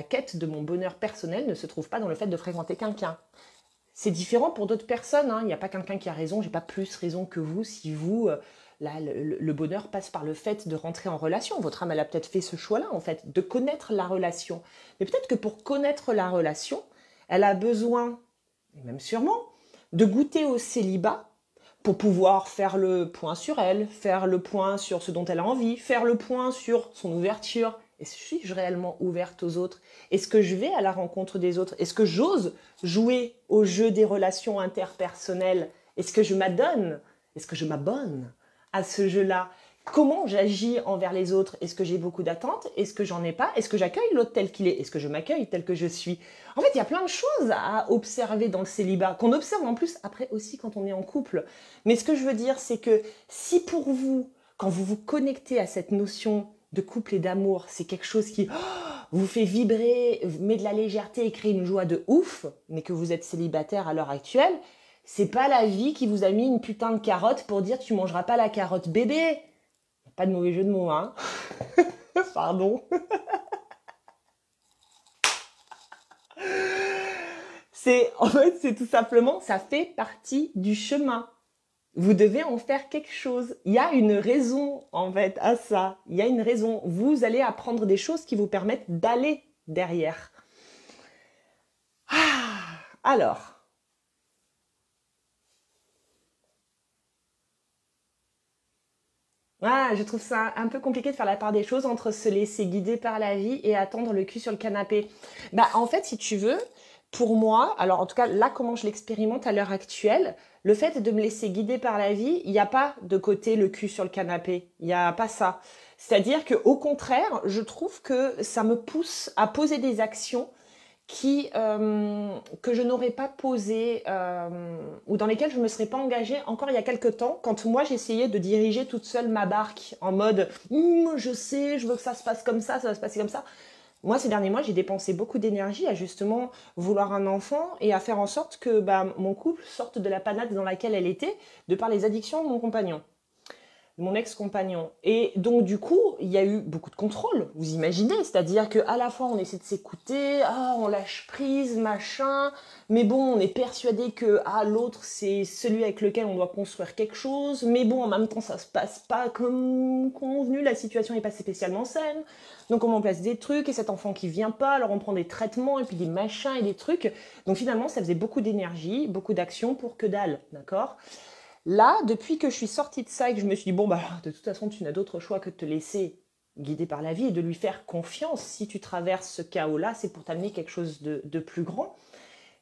quête de mon bonheur personnel ne se trouve pas dans le fait de fréquenter quelqu'un. C'est différent pour d'autres personnes, hein. Il n'y a pas quelqu'un qui a raison, j'ai pas plus raison que vous. Si vous, là, le bonheur passe par le fait de rentrer en relation. Votre âme, elle a peut-être fait ce choix-là, en fait, de connaître la relation. Mais peut-être que pour connaître la relation, elle a besoin, et même sûrement, de goûter au célibat pour pouvoir faire le point sur elle, faire le point sur ce dont elle a envie, faire le point sur son ouverture. Suis-je réellement ouverte aux autres? Est-ce que je vais à la rencontre des autres? Est-ce que j'ose jouer au jeu des relations interpersonnelles? Est-ce que je m'adonne? Est-ce que je m'abonne à ce jeu-là? Comment j'agis envers les autres? Est-ce que j'ai beaucoup d'attentes? Est-ce que j'en ai pas? Est-ce que j'accueille l'autre tel qu'il est? Est-ce que je m'accueille tel que je suis? En fait, il y a plein de choses à observer dans le célibat, qu'on observe en plus après aussi quand on est en couple. Mais ce que je veux dire, c'est que si pour vous, quand vous vous connectez à cette notion de couple et d'amour, c'est quelque chose qui vous fait vibrer, met de la légèreté et crée une joie de ouf, mais que vous êtes célibataire à l'heure actuelle, c'est pas la vie qui vous a mis une putain de carotte pour dire tu mangeras pas la carotte bébé. Pas de mauvais jeu de mots, hein. Pardon. En fait, c'est tout simplement, ça fait partie du chemin. Vous devez en faire quelque chose. Il y a une raison, en fait, à ça. Il y a une raison. Vous allez apprendre des choses qui vous permettent d'aller derrière. Alors. Je trouve ça un peu compliqué de faire la part des choses entre se laisser guider par la vie et attendre le cul sur le canapé. Bah, en fait, si tu veux, pour moi, alors en tout cas, là, comment je l'expérimente à l'heure actuelle, le fait de me laisser guider par la vie, il n'y a pas de côté le cul sur le canapé. Il n'y a pas ça. C'est-à-dire qu'au contraire, je trouve que ça me pousse à poser des actions que je n'aurais pas posées ou dans lesquelles je ne me serais pas engagée encore il y a quelques temps, quand moi j'essayais de diriger toute seule ma barque en mode je sais, je veux que ça se passe comme ça va se passer comme ça. Moi, ces derniers mois, j'ai dépensé beaucoup d'énergie à justement vouloir un enfant et à faire en sorte que mon couple sorte de la panade dans laquelle elle était, de par les addictions de mon compagnon, mon ex-compagnon. Et donc, du coup, il y a eu beaucoup de contrôle, vous imaginez. C'est-à-dire qu'à la fois, on essaie de s'écouter, on lâche prise, machin. Mais bon, on est persuadé que l'autre, c'est celui avec lequel on doit construire quelque chose. Mais bon, en même temps, ça se passe pas comme convenu. La situation n'est pas spécialement saine. Donc, on met en place des trucs et cet enfant qui vient pas, alors on prend des traitements et puis des machins et des trucs. Donc, finalement, ça faisait beaucoup d'énergie, beaucoup d'action pour que dalle, d'accord ? Là, depuis que je suis sortie de ça et que je me suis dit, bon, de toute façon, tu n'as d'autre choix que de te laisser guider par la vie et de lui faire confiance. Si tu traverses ce chaos-là, c'est pour t'amener quelque chose de plus grand.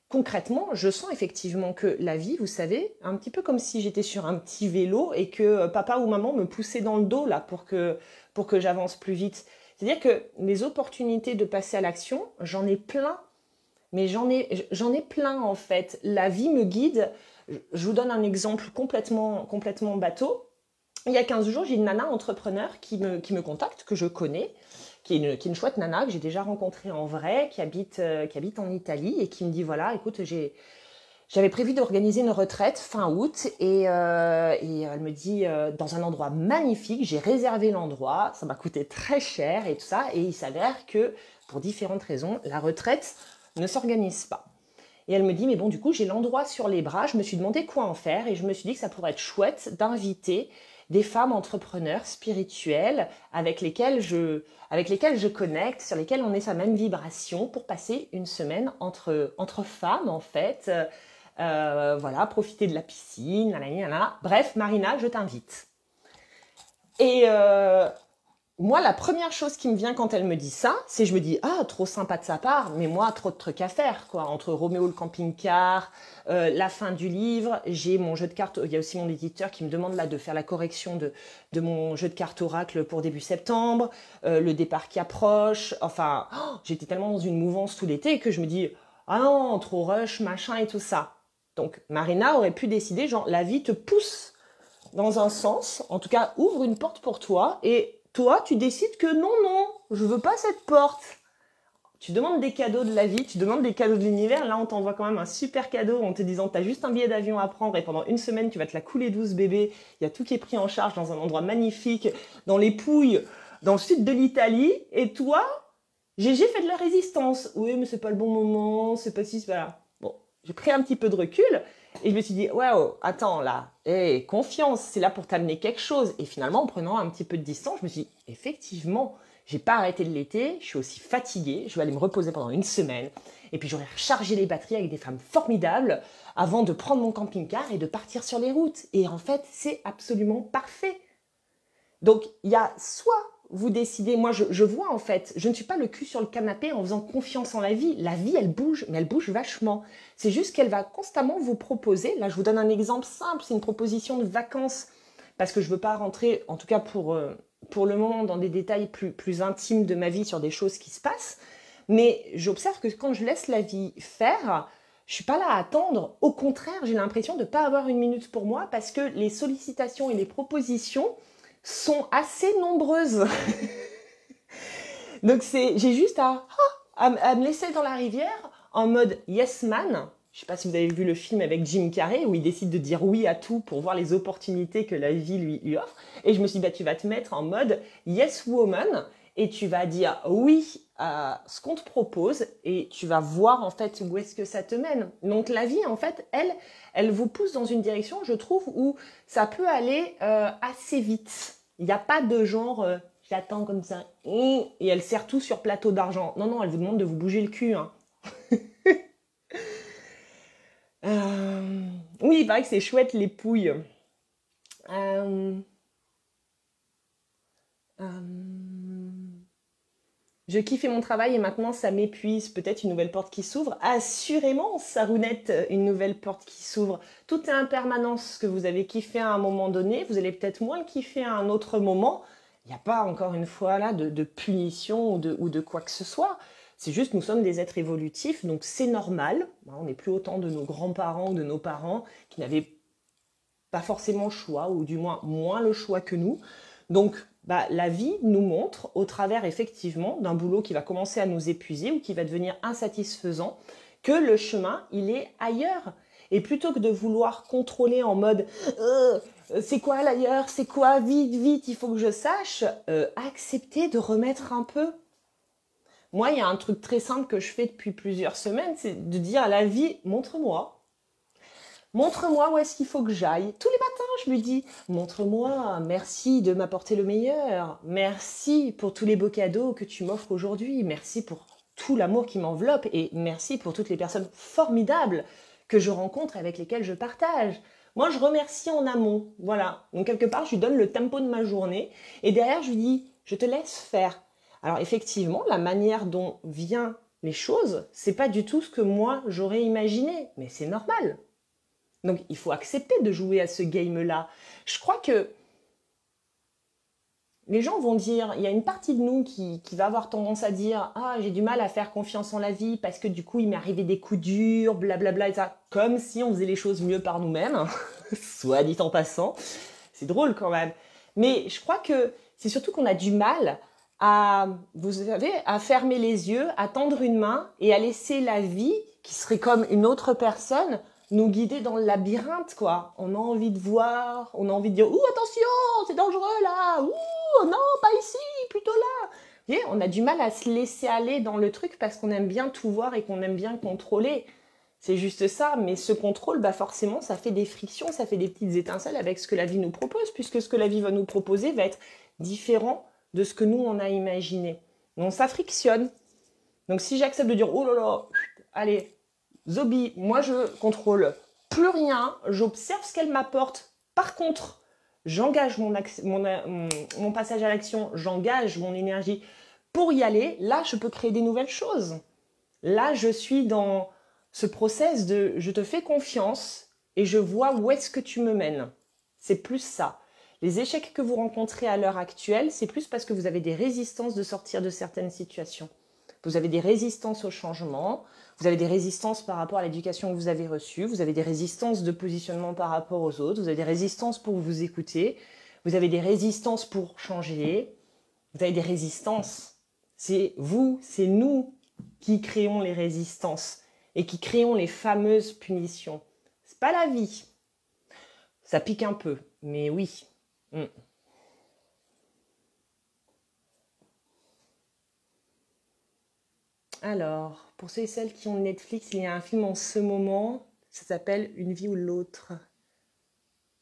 Concrètement, je sens effectivement que la vie, vous savez, un petit peu comme si j'étais sur un petit vélo et que papa ou maman me poussaient dans le dos là pour que j'avance plus vite. C'est-à-dire que les opportunités de passer à l'action, j'en ai plein. Mais j'en ai plein en fait. La vie me guide. Je vous donne un exemple complètement bateau. Il y a 15 jours, j'ai une nana entrepreneur qui me contacte, que je connais, qui est une chouette nana que j'ai déjà rencontrée en vrai, qui habite en Italie et qui me dit voilà, écoute, j'avais prévu d'organiser une retraite fin août et elle me dit dans un endroit magnifique, j'ai réservé l'endroit, ça m'a coûté très cher et tout ça, et il s'avère que pour différentes raisons, la retraite ne s'organise pas. Et elle me dit, mais bon, du coup, j'ai l'endroit sur les bras, je me suis demandé quoi en faire et je me suis dit que ça pourrait être chouette d'inviter des femmes entrepreneurs spirituelles avec lesquelles je connecte, sur lesquelles on est sa même vibration pour passer une semaine entre femmes, en fait, Voilà, profiter de la piscine, nanani, nanana. Bref, Marina, je t'invite. Et moi, la première chose qui me vient quand elle me dit ça, c'est je me dis, ah, trop sympa de sa part, mais moi, trop de trucs à faire, quoi. Entre Roméo le camping-car, la fin du livre, j'ai mon jeu de cartes, il y a aussi mon éditeur qui me demande là de faire la correction de mon jeu de cartes oracle pour début septembre, le départ qui approche, enfin, j'étais tellement dans une mouvance tout l'été que je me dis, ah non, trop rush, machin et tout ça. Donc, Marina aurait pu décider, genre, la vie te pousse dans un sens, en tout cas, ouvre une porte pour toi, et toi, tu décides que non, non, je veux pas cette porte. Tu demandes des cadeaux de la vie, tu demandes des cadeaux de l'univers. Là, on t'envoie quand même un super cadeau en te disant t'as juste un billet d'avion à prendre et pendant une semaine, tu vas te la couler douce, bébé. Il y a tout qui est pris en charge dans un endroit magnifique, dans les Pouilles, dans le sud de l'Italie. Et toi, j'ai fait de la résistance. Oui, mais c'est pas le bon moment, c'est pas si, c'est pas là. Bon, j'ai pris un petit peu de recul et je me suis dit, waouh, attends là, hey, confiance, c'est là pour t'amener quelque chose. Et finalement, en prenant un petit peu de distance, je me suis dit, effectivement, j'ai pas arrêté de l'été, je suis aussi fatiguée, je vais aller me reposer pendant une semaine. Et puis j'aurai rechargé les batteries avec des femmes formidables avant de prendre mon camping-car et de partir sur les routes. Et en fait, c'est absolument parfait. Donc, il y a soit vous décidez, moi je vois en fait, je ne suis pas le cul sur le canapé en faisant confiance en la vie. La vie, elle bouge, mais elle bouge vachement. C'est juste qu'elle va constamment vous proposer, là je vous donne un exemple simple, c'est une proposition de vacances, parce que je ne veux pas rentrer, en tout cas pour le moment, dans des détails plus intimes de ma vie sur des choses qui se passent, mais j'observe que quand je laisse la vie faire, je suis pas là à attendre. Au contraire, j'ai l'impression de ne pas avoir une minute pour moi parce que les sollicitations et les propositions sont assez nombreuses. Donc j'ai juste à me laisser dans la rivière en mode yes man. Je sais pas si vous avez vu le film avec Jim Carrey où il décide de dire oui à tout pour voir les opportunités que la vie lui offre. Et je me suis dit, bah, tu vas te mettre en mode yes woman et tu vas dire oui à ce qu'on te propose et tu vas voir en fait où est-ce que ça te mène. Donc la vie en fait, elle vous pousse dans une direction, je trouve, où ça peut aller assez vite. Il n'y a pas de genre j'attends comme ça et elle sert tout sur plateau d'argent. Non, non, elle vous demande de vous bouger le cul. Hein. Oui, il paraît que c'est chouette les pouilles. Je kiffais mon travail et maintenant ça m'épuise. Peut-être une nouvelle porte qui s'ouvre. Assurément, Sarounette, une nouvelle porte qui s'ouvre. Tout est impermanence. Ce que vous avez kiffé à un moment donné, vous allez peut-être moins le kiffer à un autre moment. Il n'y a pas, encore une fois, là, de punition ou de quoi que ce soit. C'est juste, nous sommes des êtres évolutifs, donc c'est normal. On n'est plus autant de nos grands-parents ou de nos parents qui n'avaient pas forcément le choix, ou du moins le choix que nous. Donc, la vie nous montre, au travers effectivement d'un boulot qui va commencer à nous épuiser ou qui va devenir insatisfaisant, que le chemin, il est ailleurs. Et plutôt que de vouloir contrôler en mode c'est quoi l'ailleurs, c'est quoi, vite, vite, il faut que je sache, accepter de remettre un peu. Moi, il y a un truc très simple que je fais depuis plusieurs semaines, c'est de dire à la vie, montre-moi. Montre-moi où est-ce qu'il faut que j'aille. Tous les matins, je lui dis, montre-moi, merci de m'apporter le meilleur. Merci pour tous les beaux cadeaux que tu m'offres aujourd'hui. Merci pour tout l'amour qui m'enveloppe et merci pour toutes les personnes formidables que je rencontre et avec lesquelles je partage. Moi, je remercie en amont. Voilà. Donc, quelque part, je lui donne le tempo de ma journée et derrière, je lui dis, je te laisse faire. Alors, effectivement, la manière dont viennent les choses, c'est pas du tout ce que moi, j'aurais imaginé. Mais c'est normal. Donc, il faut accepter de jouer à ce game-là. Je crois que les gens vont dire, il y a une partie de nous qui va avoir tendance à dire « Ah, j'ai du mal à faire confiance en la vie parce que du coup, il m'est arrivé des coups durs, blablabla, et ça. » Comme si on faisait les choses mieux par nous-mêmes, soit dit en passant. C'est drôle quand même. Mais je crois que c'est surtout qu'on a du mal vous savez, à fermer les yeux, à tendre une main et à laisser la vie, qui serait comme une autre personne, nous guider dans le labyrinthe, quoi. On a envie de voir, on a envie de dire « Ouh, attention, c'est dangereux là! Ouh, non, pas ici, plutôt là !» Vous voyez, on a du mal à se laisser aller dans le truc parce qu'on aime bien tout voir et qu'on aime bien contrôler. C'est juste ça, mais ce contrôle, forcément, ça fait des frictions, ça fait des petites étincelles avec ce que la vie nous propose, puisque ce que la vie va nous proposer va être différent de ce que nous, on a imaginé. Donc, ça frictionne. Donc, si j'accepte de dire « Oh là là, allez, Zobi, moi je contrôle, plus rien, j'observe ce qu'elle m'apporte. Par contre, j'engage mon passage à l'action, j'engage mon énergie pour y aller. Là, je peux créer des nouvelles choses. Là, je suis dans ce process de je te fais confiance et je vois où est-ce que tu me mènes. C'est plus ça. Les échecs que vous rencontrez à l'heure actuelle, c'est plus parce que vous avez des résistances de sortir de certaines situations. Vous avez des résistances au changement, vous avez des résistances par rapport à l'éducation que vous avez reçue, vous avez des résistances de positionnement par rapport aux autres, vous avez des résistances pour vous écouter, vous avez des résistances pour changer, vous avez des résistances. C'est vous, c'est nous qui créons les résistances et qui créons les fameuses punitions. C'est pas la vie. Ça pique un peu, mais oui. Alors, pour ceux et celles qui ont Netflix, il y a un film en ce moment, ça s'appelle Une vie ou l'autre.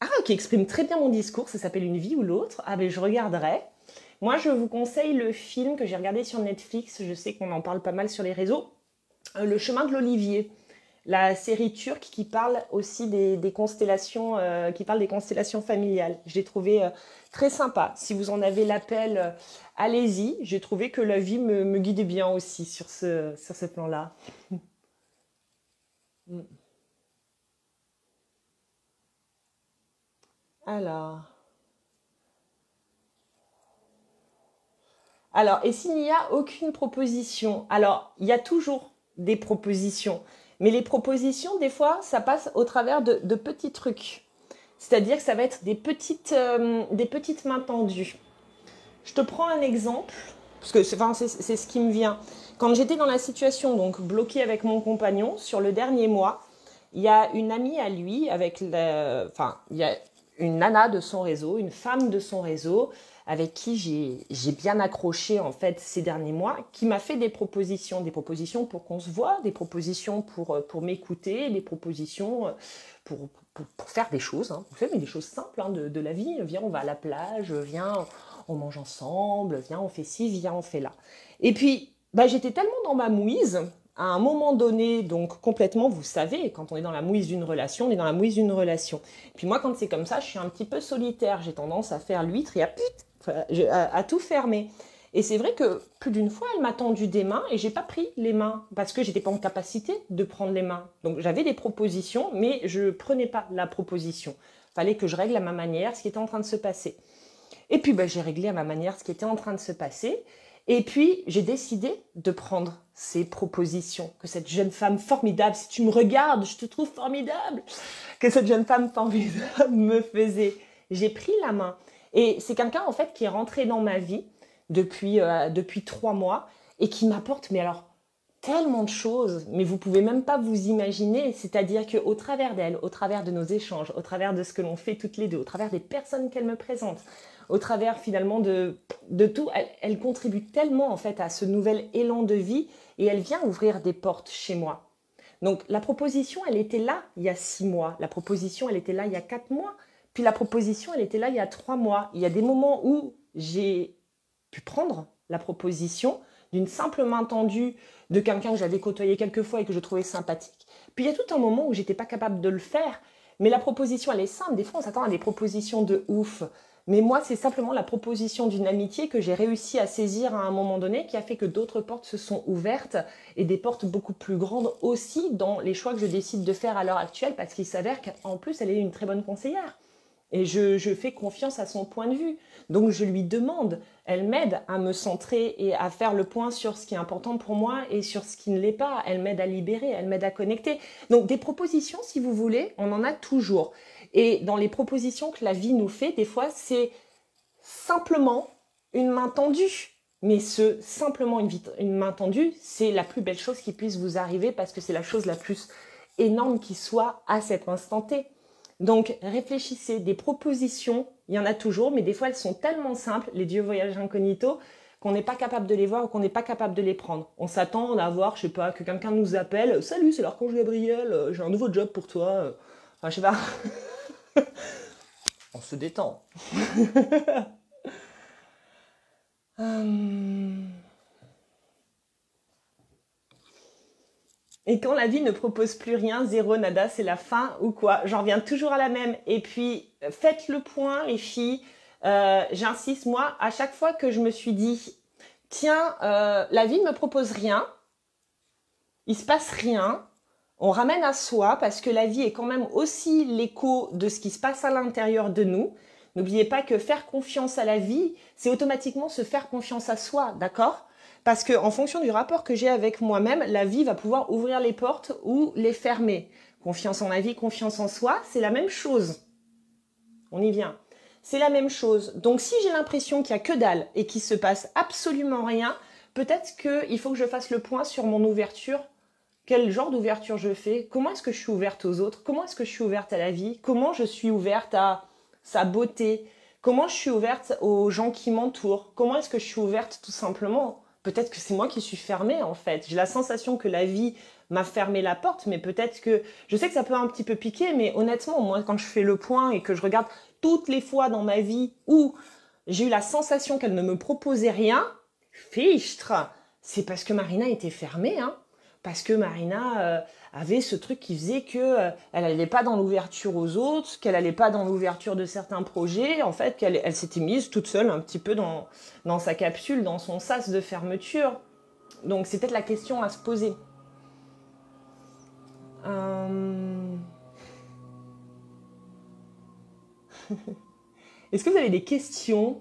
Ah, qui exprime très bien mon discours, ça s'appelle Une vie ou l'autre. Ah, ben je regarderai. Moi, je vous conseille le film que j'ai regardé sur Netflix, je sais qu'on en parle pas mal sur les réseaux, Le chemin de l'Olivier. La série turque qui parle aussi des constellations, qui parle des constellations familiales. Je l'ai trouvé très sympa. Si vous en avez l'appel, allez-y. J'ai trouvé que la vie me guidait bien aussi sur ce plan-là. Alors, et s'il n'y a aucune proposition? Alors, il y a toujours des propositions. Mais les propositions, des fois, ça passe au travers de petits trucs. C'est-à-dire que ça va être des petites mains tendues. Je te prends un exemple, parce que c'est ce qui me vient. Quand j'étais dans la situation, donc bloquée avec mon compagnon, sur le dernier mois, il y a une amie à lui, il y a une nana de son réseau, une femme de son réseau, avec qui j'ai bien accroché en fait ces derniers mois, qui m'a fait des propositions pour qu'on se voit, des propositions pour m'écouter, des propositions pour faire des choses, hein, mais des choses simples hein, de la vie. Viens, on va à la plage, viens, on mange ensemble, viens, on fait ci, viens, on fait là. Et puis, bah, j'étais tellement dans ma mouise, à un moment donné, donc complètement, vous savez, quand on est dans la mouise d'une relation, on est dans la mouise d'une relation. Puis moi, quand c'est comme ça, je suis un petit peu solitaire, j'ai tendance à faire l'huître et à tout fermer. Et c'est vrai que plus d'une fois, elle m'a tendu des mains et j'ai pas pris les mains parce que j'étais pas en capacité de prendre les mains. Donc j'avais des propositions, mais je prenais pas la proposition. Fallait que je règle à ma manière ce qui était en train de se passer. Et puis j'ai réglé à ma manière ce qui était en train de se passer. Et puis j'ai décidé de prendre ces propositions que cette jeune femme formidable, si tu me regardes, je te trouve formidable, que cette jeune femme formidable me faisait. J'ai pris la main. Et c'est quelqu'un en fait qui est rentré dans ma vie depuis 3 mois et qui m'apporte, mais alors, tellement de choses, mais vous pouvez même pas vous imaginer. C'est-à-dire qu'au travers d'elle, au travers de nos échanges, au travers de ce que l'on fait toutes les deux, au travers des personnes qu'elle me présente, au travers finalement de tout, elle contribue tellement en fait à ce nouvel élan de vie et elle vient ouvrir des portes chez moi. Donc la proposition, elle était là il y a 6 mois. La proposition, elle était là il y a 4 mois. Puis la proposition, elle était là il y a 3 mois. Il y a des moments où j'ai pu prendre la proposition d'une simple main tendue de quelqu'un que j'avais côtoyé quelques fois et que je trouvais sympathique. Puis il y a tout un moment où j'étais pas capable de le faire, mais la proposition, elle est simple. Des fois, on s'attend à des propositions de ouf. Mais moi, c'est simplement la proposition d'une amitié que j'ai réussi à saisir à un moment donné qui a fait que d'autres portes se sont ouvertes et des portes beaucoup plus grandes aussi dans les choix que je décide de faire à l'heure actuelle parce qu'il s'avère qu'en plus, elle est une très bonne conseillère. Et je fais confiance à son point de vue. Donc je lui demande, elle m'aide à me centrer et à faire le point sur ce qui est important pour moi et sur ce qui ne l'est pas. Elle m'aide à libérer, elle m'aide à connecter. Donc des propositions, si vous voulez, on en a toujours. Et dans les propositions que la vie nous fait, des fois, c'est simplement une main tendue. Mais simplement une main tendue, c'est la plus belle chose qui puisse vous arriver parce que c'est la chose la plus énorme qui soit à cet instant T. Donc réfléchissez, des propositions, il y en a toujours, mais des fois elles sont tellement simples, les dieux voyagent incognito, qu'on n'est pas capable de les voir ou qu'on n'est pas capable de les prendre. On s'attend à voir, je sais pas, que quelqu'un nous appelle, salut, c'est l'archange Gabriel, j'ai un nouveau job pour toi. Enfin, je sais pas. On se détend. Et quand la vie ne propose plus rien, zéro, nada, c'est la fin ou quoi? J'en reviens toujours à la même. Et puis, faites le point, les filles. J'insiste, moi, à chaque fois que je me suis dit, tiens, la vie ne me propose rien, il se passe rien, on ramène à soi parce que la vie est quand même aussi l'écho de ce qui se passe à l'intérieur de nous. N'oubliez pas que faire confiance à la vie, c'est automatiquement se faire confiance à soi, d'accord? Parce que en fonction du rapport que j'ai avec moi-même, la vie va pouvoir ouvrir les portes ou les fermer. Confiance en la vie, confiance en soi, c'est la même chose. On y vient. C'est la même chose. Donc si j'ai l'impression qu'il n'y a que dalle et qu'il se passe absolument rien, peut-être qu'il faut que je fasse le point sur mon ouverture. Quel genre d'ouverture je fais? Comment est-ce que je suis ouverte aux autres? Comment est-ce que je suis ouverte à la vie? Comment je suis ouverte à sa beauté? Comment je suis ouverte aux gens qui m'entourent? Comment est-ce que je suis ouverte tout simplement? Peut-être que c'est moi qui suis fermée en fait. J'ai la sensation que la vie m'a fermé la porte, mais peut-être que... Je sais que ça peut un petit peu piquer, mais honnêtement, moi quand je fais le point et que je regarde toutes les fois dans ma vie où j'ai eu la sensation qu'elle ne me proposait rien, fichtre, c'est parce que Marina était fermée, hein. Parce que Marina avait ce truc qui faisait que elle n'allait pas dans l'ouverture aux autres, qu'elle n'allait pas dans l'ouverture de certains projets, en fait, qu'elle s'était mise toute seule un petit peu dans sa capsule, dans son sas de fermeture. Donc c'est peut-être la question à se poser. Est-ce que vous avez des questions?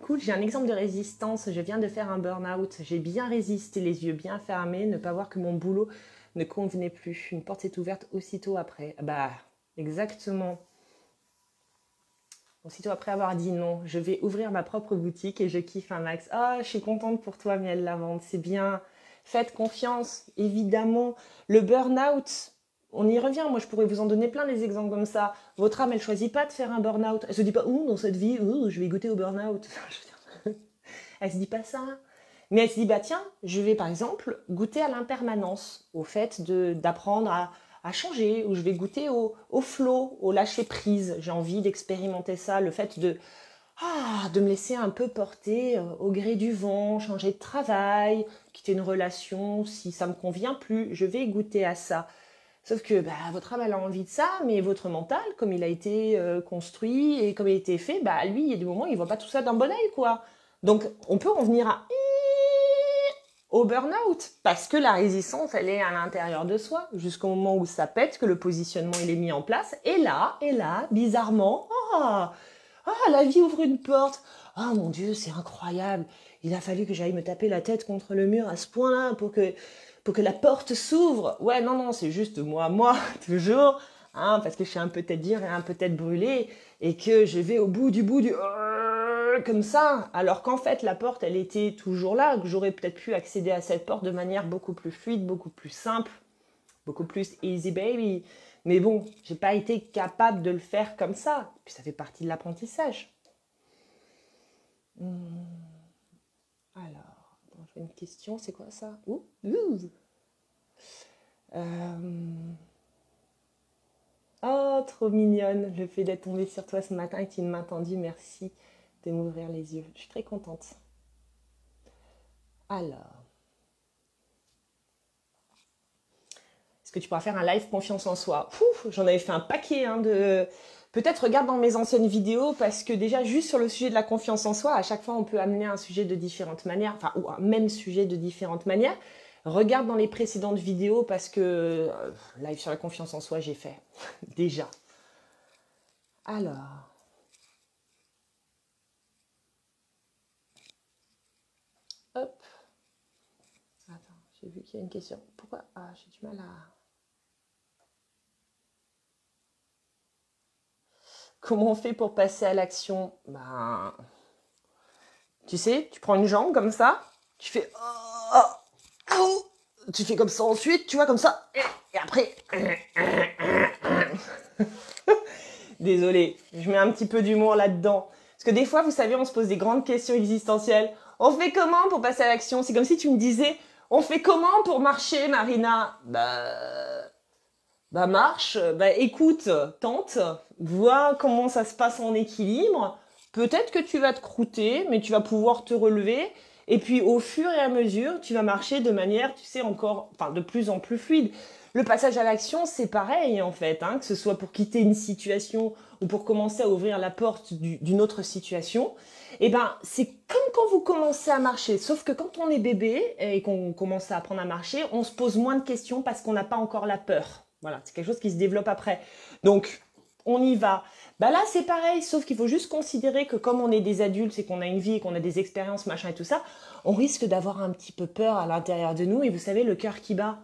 Cool, j'ai un exemple de résistance. Je viens de faire un burn-out. J'ai bien résisté, les yeux bien fermés, ne pas voir que mon boulot ne convenait plus. Une porte s'est ouverte aussitôt après. Bah, exactement. Aussitôt après avoir dit non, je vais ouvrir ma propre boutique et je kiffe un max. Ah, je suis contente pour toi, Miel Lavande, c'est bien. Faites confiance, évidemment. Le burn-out, on y revient. Moi, je pourrais vous en donner plein des exemples comme ça. Votre âme, elle choisit pas de faire un burn-out. Elle se dit pas, dans cette vie, je vais goûter au burn-out. Elle se dit pas ça. Mais elle se dit, bah tiens, je vais par exemple goûter à l'impermanence, au fait d'apprendre à changer, ou je vais goûter au flow, au lâcher prise. J'ai envie d'expérimenter ça, le fait de me laisser un peu porter au gré du vent, changer de travail, quitter une relation, si ça me convient plus, je vais goûter à ça. Sauf que votre âme, elle a envie de ça, mais votre mental, comme il a été construit et comme il a été fait, lui, il y a des moments où il ne voit pas tout ça d'un bon oeil, quoi. Donc, on peut en venir au burn-out, parce que la résistance, elle est à l'intérieur de soi, jusqu'au moment où ça pète, que le positionnement, il est mis en place, et là, bizarrement, la vie ouvre une porte. Ah mon Dieu, c'est incroyable. Il a fallu que j'aille me taper la tête contre le mur à ce point-là pour que la porte s'ouvre. Ouais, non, c'est juste moi, toujours, parce que je suis un peu tête dure et un peu tête brûlée, et que je vais au bout du comme ça, alors qu'en fait, la porte, elle était toujours là, que j'aurais peut-être pu accéder à cette porte de manière beaucoup plus fluide, beaucoup plus simple, beaucoup plus easy baby. Mais bon, j'ai pas été capable de le faire comme ça. Puis ça fait partie de l'apprentissage. Alors, attends, je vois une question, c'est quoi ça? Oh, trop mignonne, le fait d'être tombée sur toi ce matin et que tu m'as entendu, merci de m'ouvrir les yeux. Je suis très contente. Alors, est-ce que tu pourras faire un live confiance en soi? J'en avais fait un paquet de... Peut-être regarde dans mes anciennes vidéos, parce que déjà, juste sur le sujet de la confiance en soi, à chaque fois, on peut amener un sujet de différentes manières, ou un même sujet de différentes manières. Regarde dans les précédentes vidéos, parce que live sur la confiance en soi, j'ai fait déjà. Alors... Hop. Attends, j'ai vu qu'il y a une question. Pourquoi? J'ai du mal à... Comment on fait pour passer à l'action? Tu sais, tu prends une jambe comme ça, tu fais... tu fais comme ça ensuite, tu vois, comme ça, et après... Désolée, je mets un petit peu d'humour là-dedans. Parce que des fois, vous savez, on se pose des grandes questions existentielles. On fait comment pour passer à l'action? C'est comme si tu me disais, on fait comment pour marcher, Marina? Marche, écoute, tente, vois comment ça se passe en équilibre. Peut-être que tu vas te croûter, mais tu vas pouvoir te relever. Et puis au fur et à mesure, tu vas marcher de manière, tu sais, encore, enfin de plus en plus fluide. Le passage à l'action, c'est pareil en fait, hein, que ce soit pour quitter une situation ou pour commencer à ouvrir la porte d'une autre situation. Eh ben, c'est comme quand vous commencez à marcher, sauf que quand on est bébé et qu'on commence à apprendre à marcher, on se pose moins de questions parce qu'on n'a pas encore la peur. Voilà, c'est quelque chose qui se développe après. Donc, on y va. Bah là, c'est pareil, sauf qu'il faut juste considérer que comme on est des adultes et qu'on a une vie et qu'on a des expériences, machin et tout ça, on risque d'avoir un petit peu peur à l'intérieur de nous. Et vous savez, le cœur qui bat,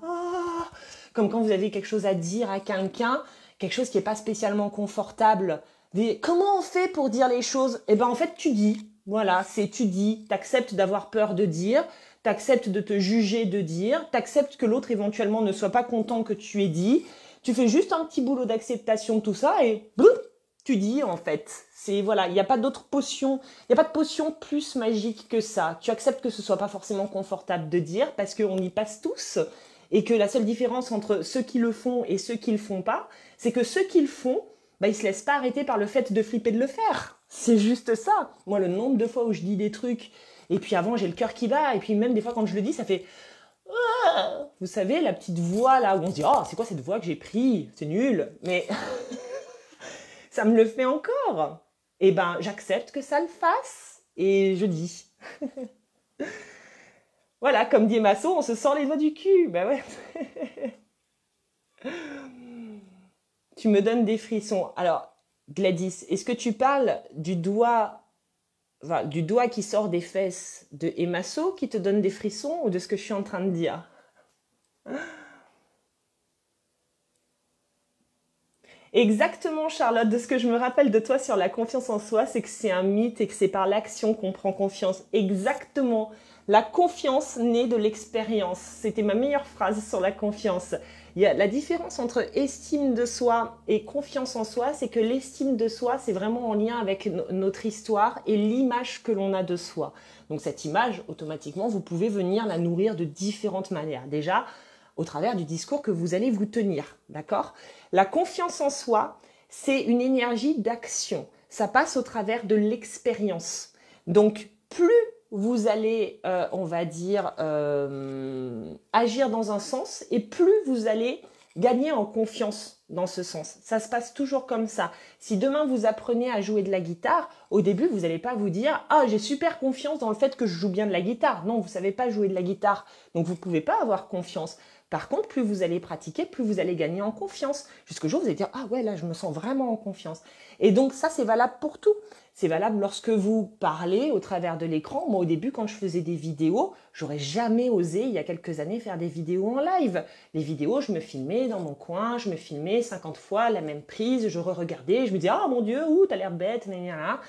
comme quand vous avez quelque chose à dire à quelqu'un, quelque chose qui n'est pas spécialement confortable. Comment on fait pour dire les choses? Eh ben en fait, tu dis. Voilà, c'est tu dis. T'acceptes d'avoir peur de dire, t'acceptes de te juger de dire, t'acceptes que l'autre éventuellement ne soit pas content que tu aies dit. Tu fais juste un petit boulot d'acceptation de tout ça et boum, tu dis en fait. C'est voilà, il n'y a pas d'autre potion, il n'y a pas de potion plus magique que ça. Tu acceptes que ce soit pas forcément confortable de dire parce qu'on y passe tous et que la seule différence entre ceux qui le font et ceux qui le font pas, c'est que ceux qui le font, bah, ils se laissent pas arrêter par le fait de flipper de le faire. C'est juste ça. Moi, le nombre de fois où je dis des trucs et puis avant j'ai le cœur qui bat et puis même des fois quand je le dis, ça fait vous savez, la petite voix là où on se dit « Oh, c'est quoi cette voix que j'ai pris? C'est nul !» Mais ça me le fait encore. Eh ben, j'accepte que ça le fasse et je dis. Voilà, comme dit Masso, on se sort les doigts du cul. Ben ouais. Tu me donnes des frissons. Alors, Gladys, est-ce que tu parles du doigt qui sort des fesses de Emasso qui te donne des frissons ou de ce que je suis en train de dire? Exactement, Charlotte. De ce que je me rappelle de toi sur la confiance en soi, c'est que c'est un mythe et que c'est par l'action qu'on prend confiance. Exactement. La confiance naît de l'expérience. C'était ma meilleure phrase sur la confiance. Il y a la différence entre estime de soi et confiance en soi, c'est que l'estime de soi, c'est vraiment en lien avec notre histoire et l'image que l'on a de soi. Donc cette image, automatiquement, vous pouvez venir la nourrir de différentes manières. Déjà, au travers du discours que vous allez vous tenir, d'accord? La confiance en soi, c'est une énergie d'action. Ça passe au travers de l'expérience. Donc, plus vous allez, on va dire, agir dans un sens et plus vous allez gagner en confiance dans ce sens. Ça se passe toujours comme ça. Si demain vous apprenez à jouer de la guitare, au début, vous n'allez pas vous dire « Ah, j'ai super confiance dans le fait que je joue bien de la guitare ». Non, vous ne savez pas jouer de la guitare, donc vous ne pouvez pas avoir confiance. Par contre, plus vous allez pratiquer, plus vous allez gagner en confiance. Jusqu'au jour où vous allez dire « Ah ouais, là, je me sens vraiment en confiance ». Et donc ça, c'est valable pour tout. C'est valable lorsque vous parlez au travers de l'écran. Moi, au début, quand je faisais des vidéos, j'aurais jamais osé, il y a quelques années, faire des vidéos en live. Les vidéos, je me filmais dans mon coin, je me filmais 50 fois la même prise, je re-regardais, je me disais « Ah mon Dieu, t'as l'air bête, nanana ».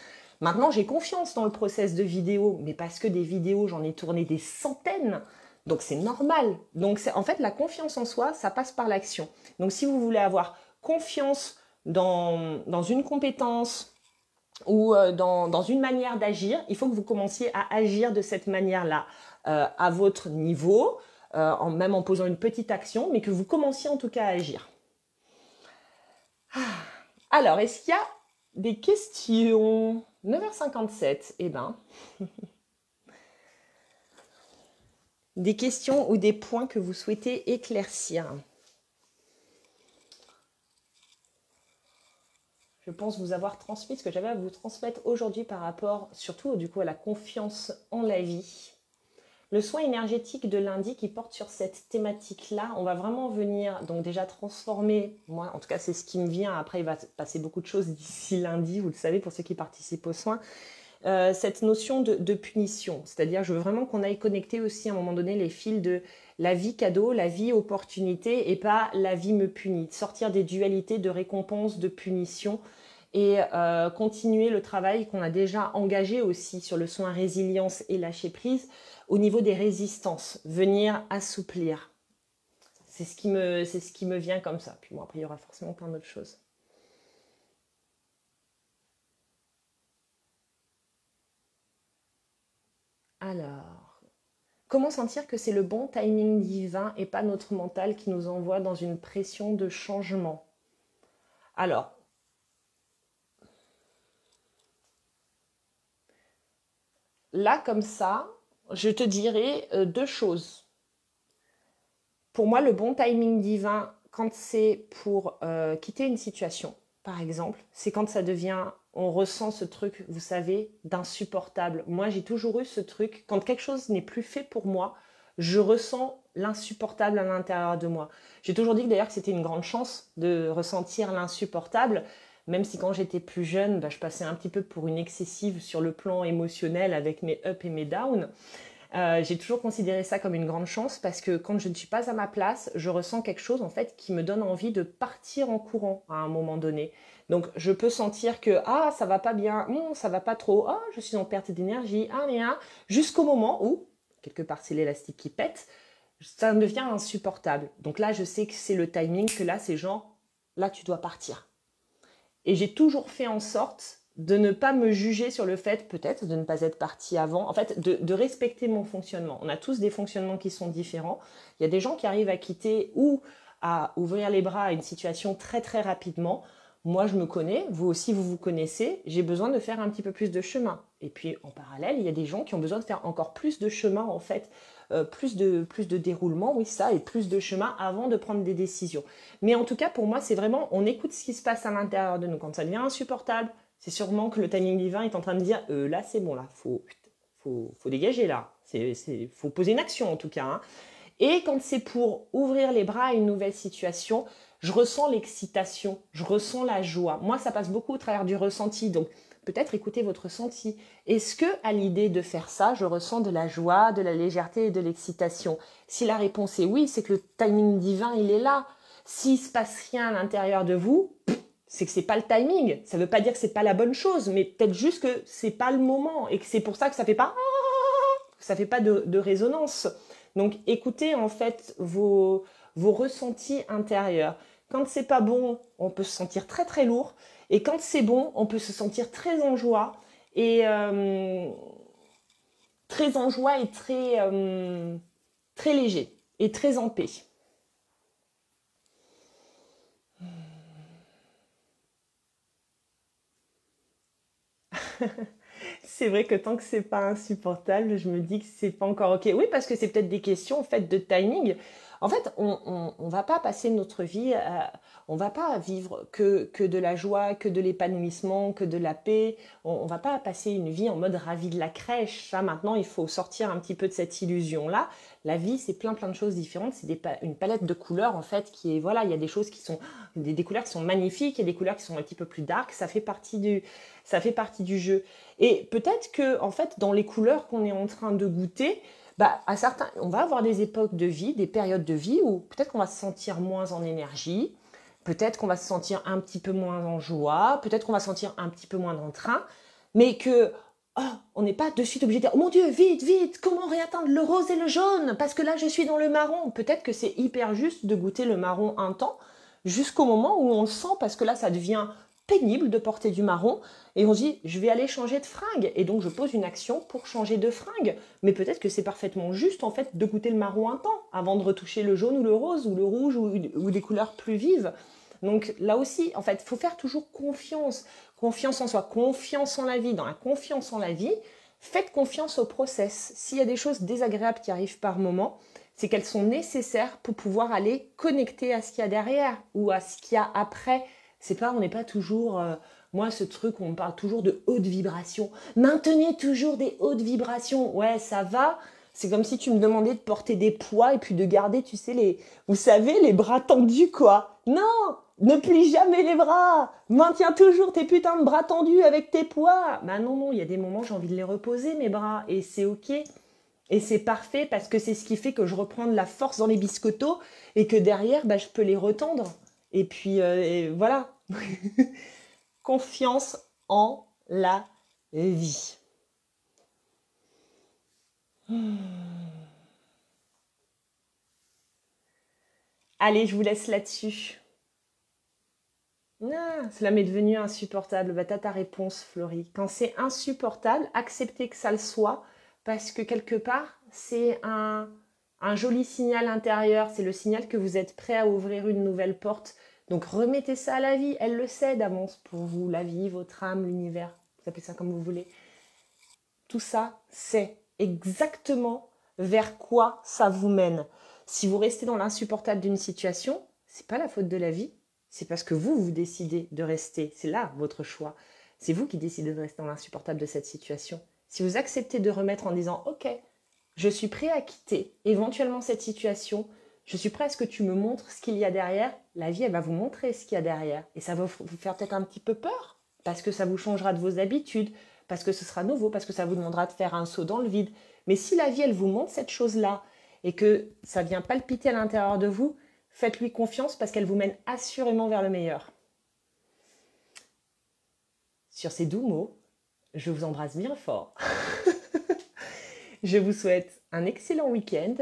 Maintenant, j'ai confiance dans le process de vidéo, mais parce que des vidéos, j'en ai tourné des centaines. Donc c'est normal. Donc en fait, la confiance en soi, ça passe par l'action. Donc si vous voulez avoir confiance dans une compétence ou dans une manière d'agir, il faut que vous commenciez à agir de cette manière-là, à votre niveau, même en posant une petite action, mais que vous commenciez en tout cas à agir. Alors, est-ce qu'il y a des questions? 9h57, eh ben... Des questions ou des points que vous souhaitez éclaircir? Je pense vous avoir transmis ce que j'avais à vous transmettre aujourd'hui par rapport surtout du coup à la confiance en la vie. Le soin énergétique de lundi qui porte sur cette thématique-là, on va vraiment venir donc déjà transformer, moi en tout cas c'est ce qui me vient, après il va se passer beaucoup de choses d'ici lundi, vous le savez pour ceux qui participent aux soins, cette notion de punition. C'est-à-dire, je veux vraiment qu'on aille connecter aussi à un moment donné les fils de la vie cadeau, la vie opportunité et pas la vie me punit. Sortir des dualités de récompense, de punition et continuer le travail qu'on a déjà engagé aussi sur le soin résilience et lâcher prise au niveau des résistances. Venir assouplir. C'est ce qui me vient comme ça. Puis bon, après, il y aura forcément plein d'autres choses. Alors, comment sentir que c'est le bon timing divin et pas notre mental qui nous envoie dans une pression de changement? Alors, là comme ça, je te dirais deux choses. Pour moi, le bon timing divin, quand c'est pour quitter une situation, par exemple, c'est quand ça devient, on ressent ce truc, vous savez, d'insupportable. Moi, j'ai toujours eu ce truc, quand quelque chose n'est plus fait pour moi, je ressens l'insupportable à l'intérieur de moi. J'ai toujours dit que d'ailleurs que c'était une grande chance de ressentir l'insupportable, même si quand j'étais plus jeune, bah, je passais un petit peu pour une excessive sur le plan émotionnel avec mes ups et mes downs. J'ai toujours considéré ça comme une grande chance parce que quand je ne suis pas à ma place, je ressens quelque chose en fait qui me donne envie de partir en courant à un moment donné. Donc je peux sentir que ah ça va pas bien, ça va pas trop, ah je suis en perte d'énergie, ah mais jusqu'au moment où quelque part c'est l'élastique qui pète, ça devient insupportable. Donc là je sais que c'est le timing, que là c'est genre là tu dois partir. Et j'ai toujours fait en sorte de ne pas me juger sur le fait, peut-être, de ne pas être partie avant. En fait, de respecter mon fonctionnement. On a tous des fonctionnements qui sont différents. Il y a des gens qui arrivent à quitter ou à ouvrir les bras à une situation très très rapidement. Moi, je me connais, vous aussi, vous vous connaissez. J'ai besoin de faire un petit peu plus de chemin. Et puis, en parallèle, il y a des gens qui ont besoin de faire encore plus de chemin, en fait. Plus de déroulement, oui, ça, et plus de chemin avant de prendre des décisions. Mais en tout cas, pour moi, c'est vraiment, on écoute ce qui se passe à l'intérieur de nous. Quand ça devient insupportable, c'est sûrement que le timing divin est en train de dire, là, c'est bon, là, faut dégager, là. Faut poser une action, en tout cas. Hein. Et quand c'est pour ouvrir les bras à une nouvelle situation, je ressens l'excitation, je ressens la joie. Moi, ça passe beaucoup au travers du ressenti. Donc, peut-être écoutez votre ressenti. Est-ce que, à l'idée de faire ça, je ressens de la joie, de la légèreté et de l'excitation? Si la réponse est oui, c'est que le timing divin, il est là. S'il se passe rien à l'intérieur de vous, c'est que c'est pas le timing. Ça veut pas dire que c'est pas la bonne chose, mais peut-être juste que c'est pas le moment et que c'est pour ça que ça fait pas de résonance. Donc écoutez en fait vos ressentis intérieurs. Quand c'est pas bon, on peut se sentir très très lourd. Et quand c'est bon, on peut se sentir très en joie et très léger et très en paix. C'est vrai que tant que c'est pas insupportable, je me dis que c'est pas encore ok. Oui, parce que c'est peut-être des questions en fait de timing. En fait, on va pas passer notre vie, on va pas vivre que de la joie, que de l'épanouissement, que de la paix. On va pas passer une vie en mode ravi de la crèche. Ça, maintenant, il faut sortir un petit peu de cette illusion-là. La vie, c'est plein de choses différentes. C'est une palette de couleurs en fait qui est voilà. Il y a des choses qui sont des couleurs qui sont magnifiques, il y a des couleurs qui sont un petit peu plus dark. Ça fait partie du jeu. Et peut-être que, en fait, dans les couleurs qu'on est en train de goûter, bah, on va avoir des époques de vie, des périodes de vie où peut-être qu'on va se sentir moins en énergie, peut-être qu'on va se sentir un petit peu moins en joie, peut-être qu'on va se sentir un petit peu moins dans le train, mais que on n'est pas de suite obligé de dire « Oh mon Dieu, vite, vite, comment réatteindre le rose et le jaune? Parce que là, je suis dans le marron. » Peut-être que c'est hyper juste de goûter le marron un temps, jusqu'au moment où on le sent, parce que là, ça devient pénible de porter du marron, et on se dit, je vais aller changer de fringue, et donc je pose une action pour changer de fringue. Mais peut-être que c'est parfaitement juste, en fait, de goûter le marron un temps, avant de retoucher le jaune ou le rose, ou le rouge, ou des couleurs plus vives. Donc là aussi, en fait, il faut faire toujours confiance. Confiance en soi, confiance en la vie. Dans la confiance en la vie, faites confiance au process. S'il y a des choses désagréables qui arrivent par moment, c'est qu'elles sont nécessaires pour pouvoir aller connecter à ce qu'il y a derrière, ou à ce qu'il y a après. On n'est pas toujours, moi ce truc où on parle toujours de haute vibration. Maintenez toujours des hautes vibrations. Ouais, ça va. C'est comme si tu me demandais de porter des poids et puis de garder, tu sais, vous savez, les bras tendus, quoi. Non, ne plie jamais les bras. Maintiens toujours tes putains de bras tendus avec tes poids. Bah non, il y a des moments j'ai envie de les reposer, mes bras, et c'est ok. Et c'est parfait parce que c'est ce qui fait que je reprends de la force dans les biscottos et que derrière, bah, je peux les retendre. Et puis, et voilà. Confiance en la vie. Allez, je vous laisse là-dessus. Ah, cela m'est devenu insupportable. Bah, t'as ta réponse, Florie. Quand c'est insupportable, acceptez que ça le soit, parce que quelque part, c'est un joli signal intérieur. C'est le signal que vous êtes prêt à ouvrir une nouvelle porte. Donc remettez ça à la vie. Elle le sait d'avance pour vous, la vie, votre âme, l'univers. Vous appelez ça comme vous voulez. Tout ça, c'est exactement vers quoi ça vous mène. Si vous restez dans l'insupportable d'une situation, c'est pas la faute de la vie, c'est parce que vous décidez de rester. C'est là votre choix. C'est vous qui décidez de rester dans l'insupportable de cette situation. Si vous acceptez de remettre en disant « Ok, je suis prêt à quitter éventuellement cette situation, je suis prêt à ce que tu me montres ce qu'il y a derrière », la vie, elle va vous montrer ce qu'il y a derrière. Et ça va vous faire peut-être un petit peu peur, parce que ça vous changera de vos habitudes, parce que ce sera nouveau, parce que ça vous demandera de faire un saut dans le vide. Mais si la vie, elle vous montre cette chose-là, et que ça vient palpiter à l'intérieur de vous, faites-lui confiance parce qu'elle vous mène assurément vers le meilleur. Sur ces doux mots, je vous embrasse bien fort. Je vous souhaite un excellent week-end.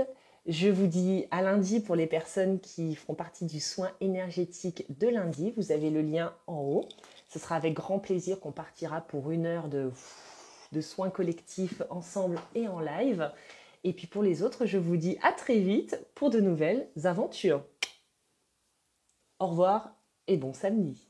Je vous dis à lundi pour les personnes qui feront partie du soin énergétique de lundi. Vous avez le lien en haut. Ce sera avec grand plaisir qu'on partira pour 1 heure de soins collectifs ensemble et en live. Et puis pour les autres, je vous dis à très vite pour de nouvelles aventures. Au revoir et bon samedi.